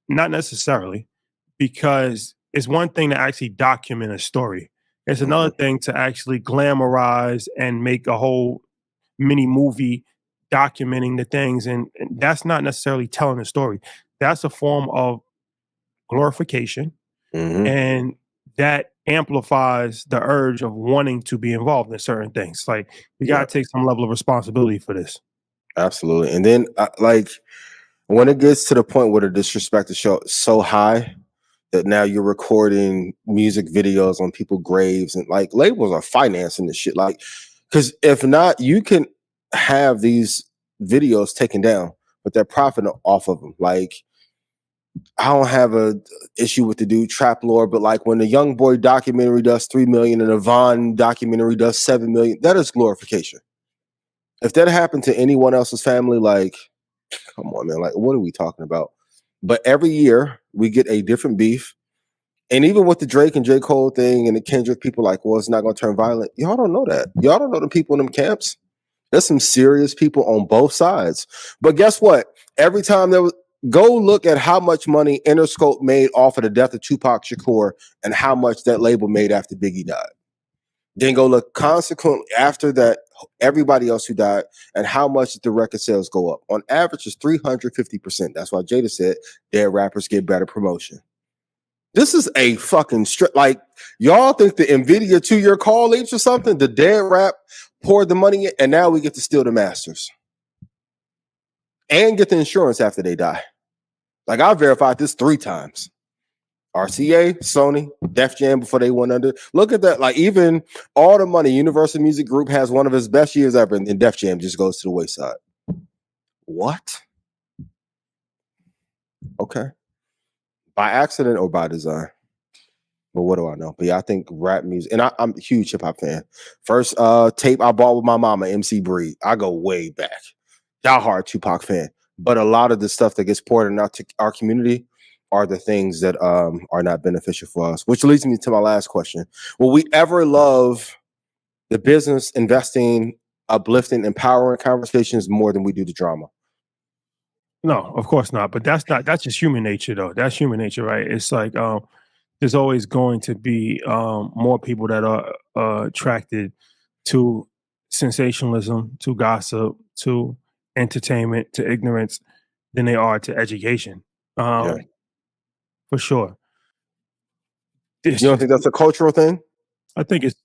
not necessarily, because it's one thing to actually document a story. It's another thing to actually glamorize and make a whole mini movie documenting the things, and that's not necessarily telling a story. That's a form of glorification, and that amplifies the urge of wanting to be involved in certain things. Like you got to take some level of responsibility for this. Absolutely. And then like when it gets to the point where the disrespect is so high that now you're recording music videos on people's graves, and like labels are financing this shit. Like, because if not, you can have these videos taken down, but they're profiting off of them. Like, I don't have a issue with the dude Trap Lord, but like when the Young Boy documentary does 3 million and the Von documentary does 7 million, that is glorification. If that happened to anyone else's family, like, come on, man, like, what are we talking about? But every year we get a different beef. And even with the Drake and J. Cole thing and the Kendrick, people like, well, it's not going to turn violent. Y'all don't know that. Y'all don't know the people in them camps. There's some serious people on both sides. But guess what? Every time go look at how much money Interscope made off of the death of Tupac Shakur and how much that label made after Biggie died. Then go look consequently after that, everybody else who died, and how much the record sales go up. On average, it's 350%. That's why Jada said dead rappers get better promotion. This is a fucking like, y'all think the NVIDIA 2-year call leaps or something? The dead rap poured the money in, and now we get to steal the masters and get the insurance after they die. Like, I verified this 3 times. RCA, Sony, Def Jam before they went under. Look at that. Like, even all the money, Universal Music Group has one of its best years ever, and then Def Jam just goes to the wayside. What? Okay. By accident or by design? But what do I know? But yeah, I think rap music, and I'm a huge hip hop fan. First tape I bought with my mama, MC Breed. I go way back. Diehard Tupac fan. But a lot of the stuff that gets poured into our community are the things that are not beneficial for us. Which leads me to my last question. Will we ever love the business, investing, uplifting, empowering conversations more than we do the drama? No, of course not. But that's just human nature, though. That's human nature, right? It's like there's always going to be more people that are attracted to sensationalism, to gossip, to entertainment, to ignorance than they are to education. For sure. You don't think that's a cultural thing? I think it's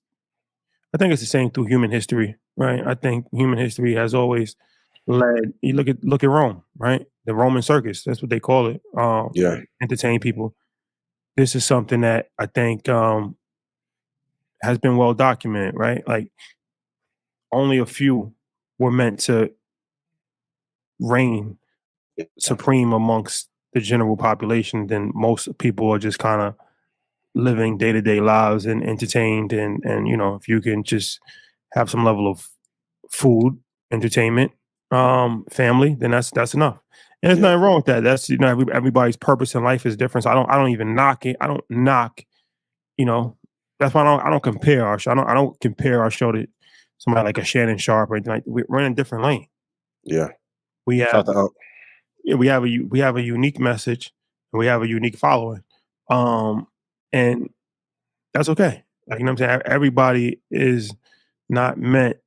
the same through human history, right? I think human history has always led. You look at Rome, right? The Roman circus, that's what they call it. Entertain people. This is something that I think has been well documented, right? Like, only a few were meant to reign supreme amongst the general population. Then most people are just kind of living day-to-day lives and entertained, and if you can just have some level of food, entertainment, family, then that's enough. And there's nothing wrong with that. That's everybody's purpose in life is different. So I don't even knock it. I don't knock. That's why I don't compare our show. I don't compare our show to somebody like a Shannon Sharp or anything. Like, we're in a different lane. Yeah, we have we have a unique message, and we have a unique following, and that's okay. Like, you know what I'm saying? Everybody is not meant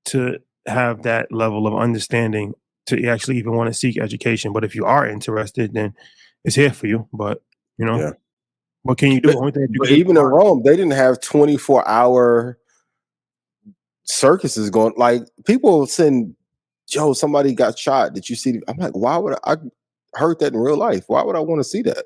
to have that level of understanding to actually even want to seek education. But if you are interested, then it's here for you. But what can you do? But even in Rome, they didn't have 24-hour circuses going. Like, people send, Joe, somebody got shot. Did you see? I'm like, why would I heard that in real life? Why would I want to see that?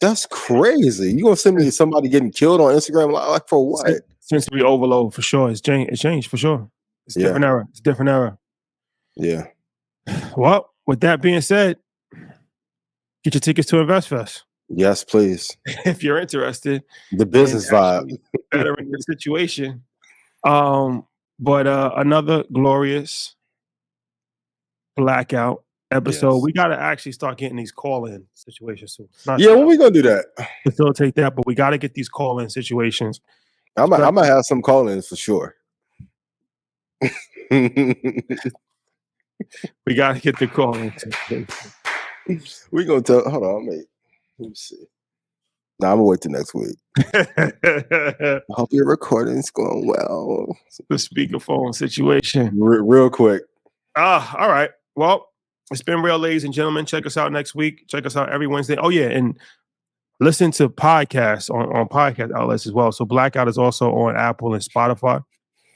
That's crazy. You gonna send me somebody getting killed on Instagram? Like, for what? sensory overload for sure. It's changed for sure. It's a different era. It's a different era. Yeah. Well, with that being said, get your tickets to InvestFest. Yes, please. If you're interested. The business vibe. Bettering the situation. But another glorious blackout episode. Yes. We got to actually start getting these call-in situations soon. When we gonna do that? Facilitate that, but we got to get these call-in situations. I might have some call-ins for sure. We got to get the call-in. We gonna tell. Hold on, mate. Let me see. Nah, I'm gonna wait till next week. I hope your recording's going well. The speakerphone situation. Real quick. All right. Well, it's been real, ladies and gentlemen. Check us out next week. Check us out every Wednesday. Oh, yeah. And listen to podcasts on podcast outlets as well. So Blackout is also on Apple and Spotify.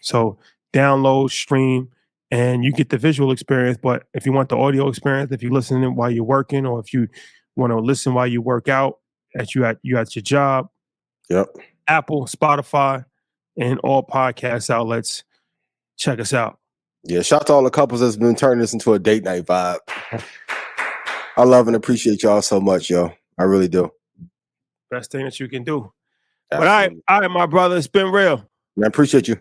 So download, stream, and you get the visual experience. But if you want the audio experience, if you're listening while you're working, or if you want to listen while you work out, you at your job. Yep. Apple, Spotify, and all podcast outlets. Check us out. Yeah, shout out to all the couples that's been turning this into a date night vibe. I love and appreciate y'all so much, yo. I really do. Best thing that you can do. Absolutely. But all right, my brother, it's been real. I appreciate you.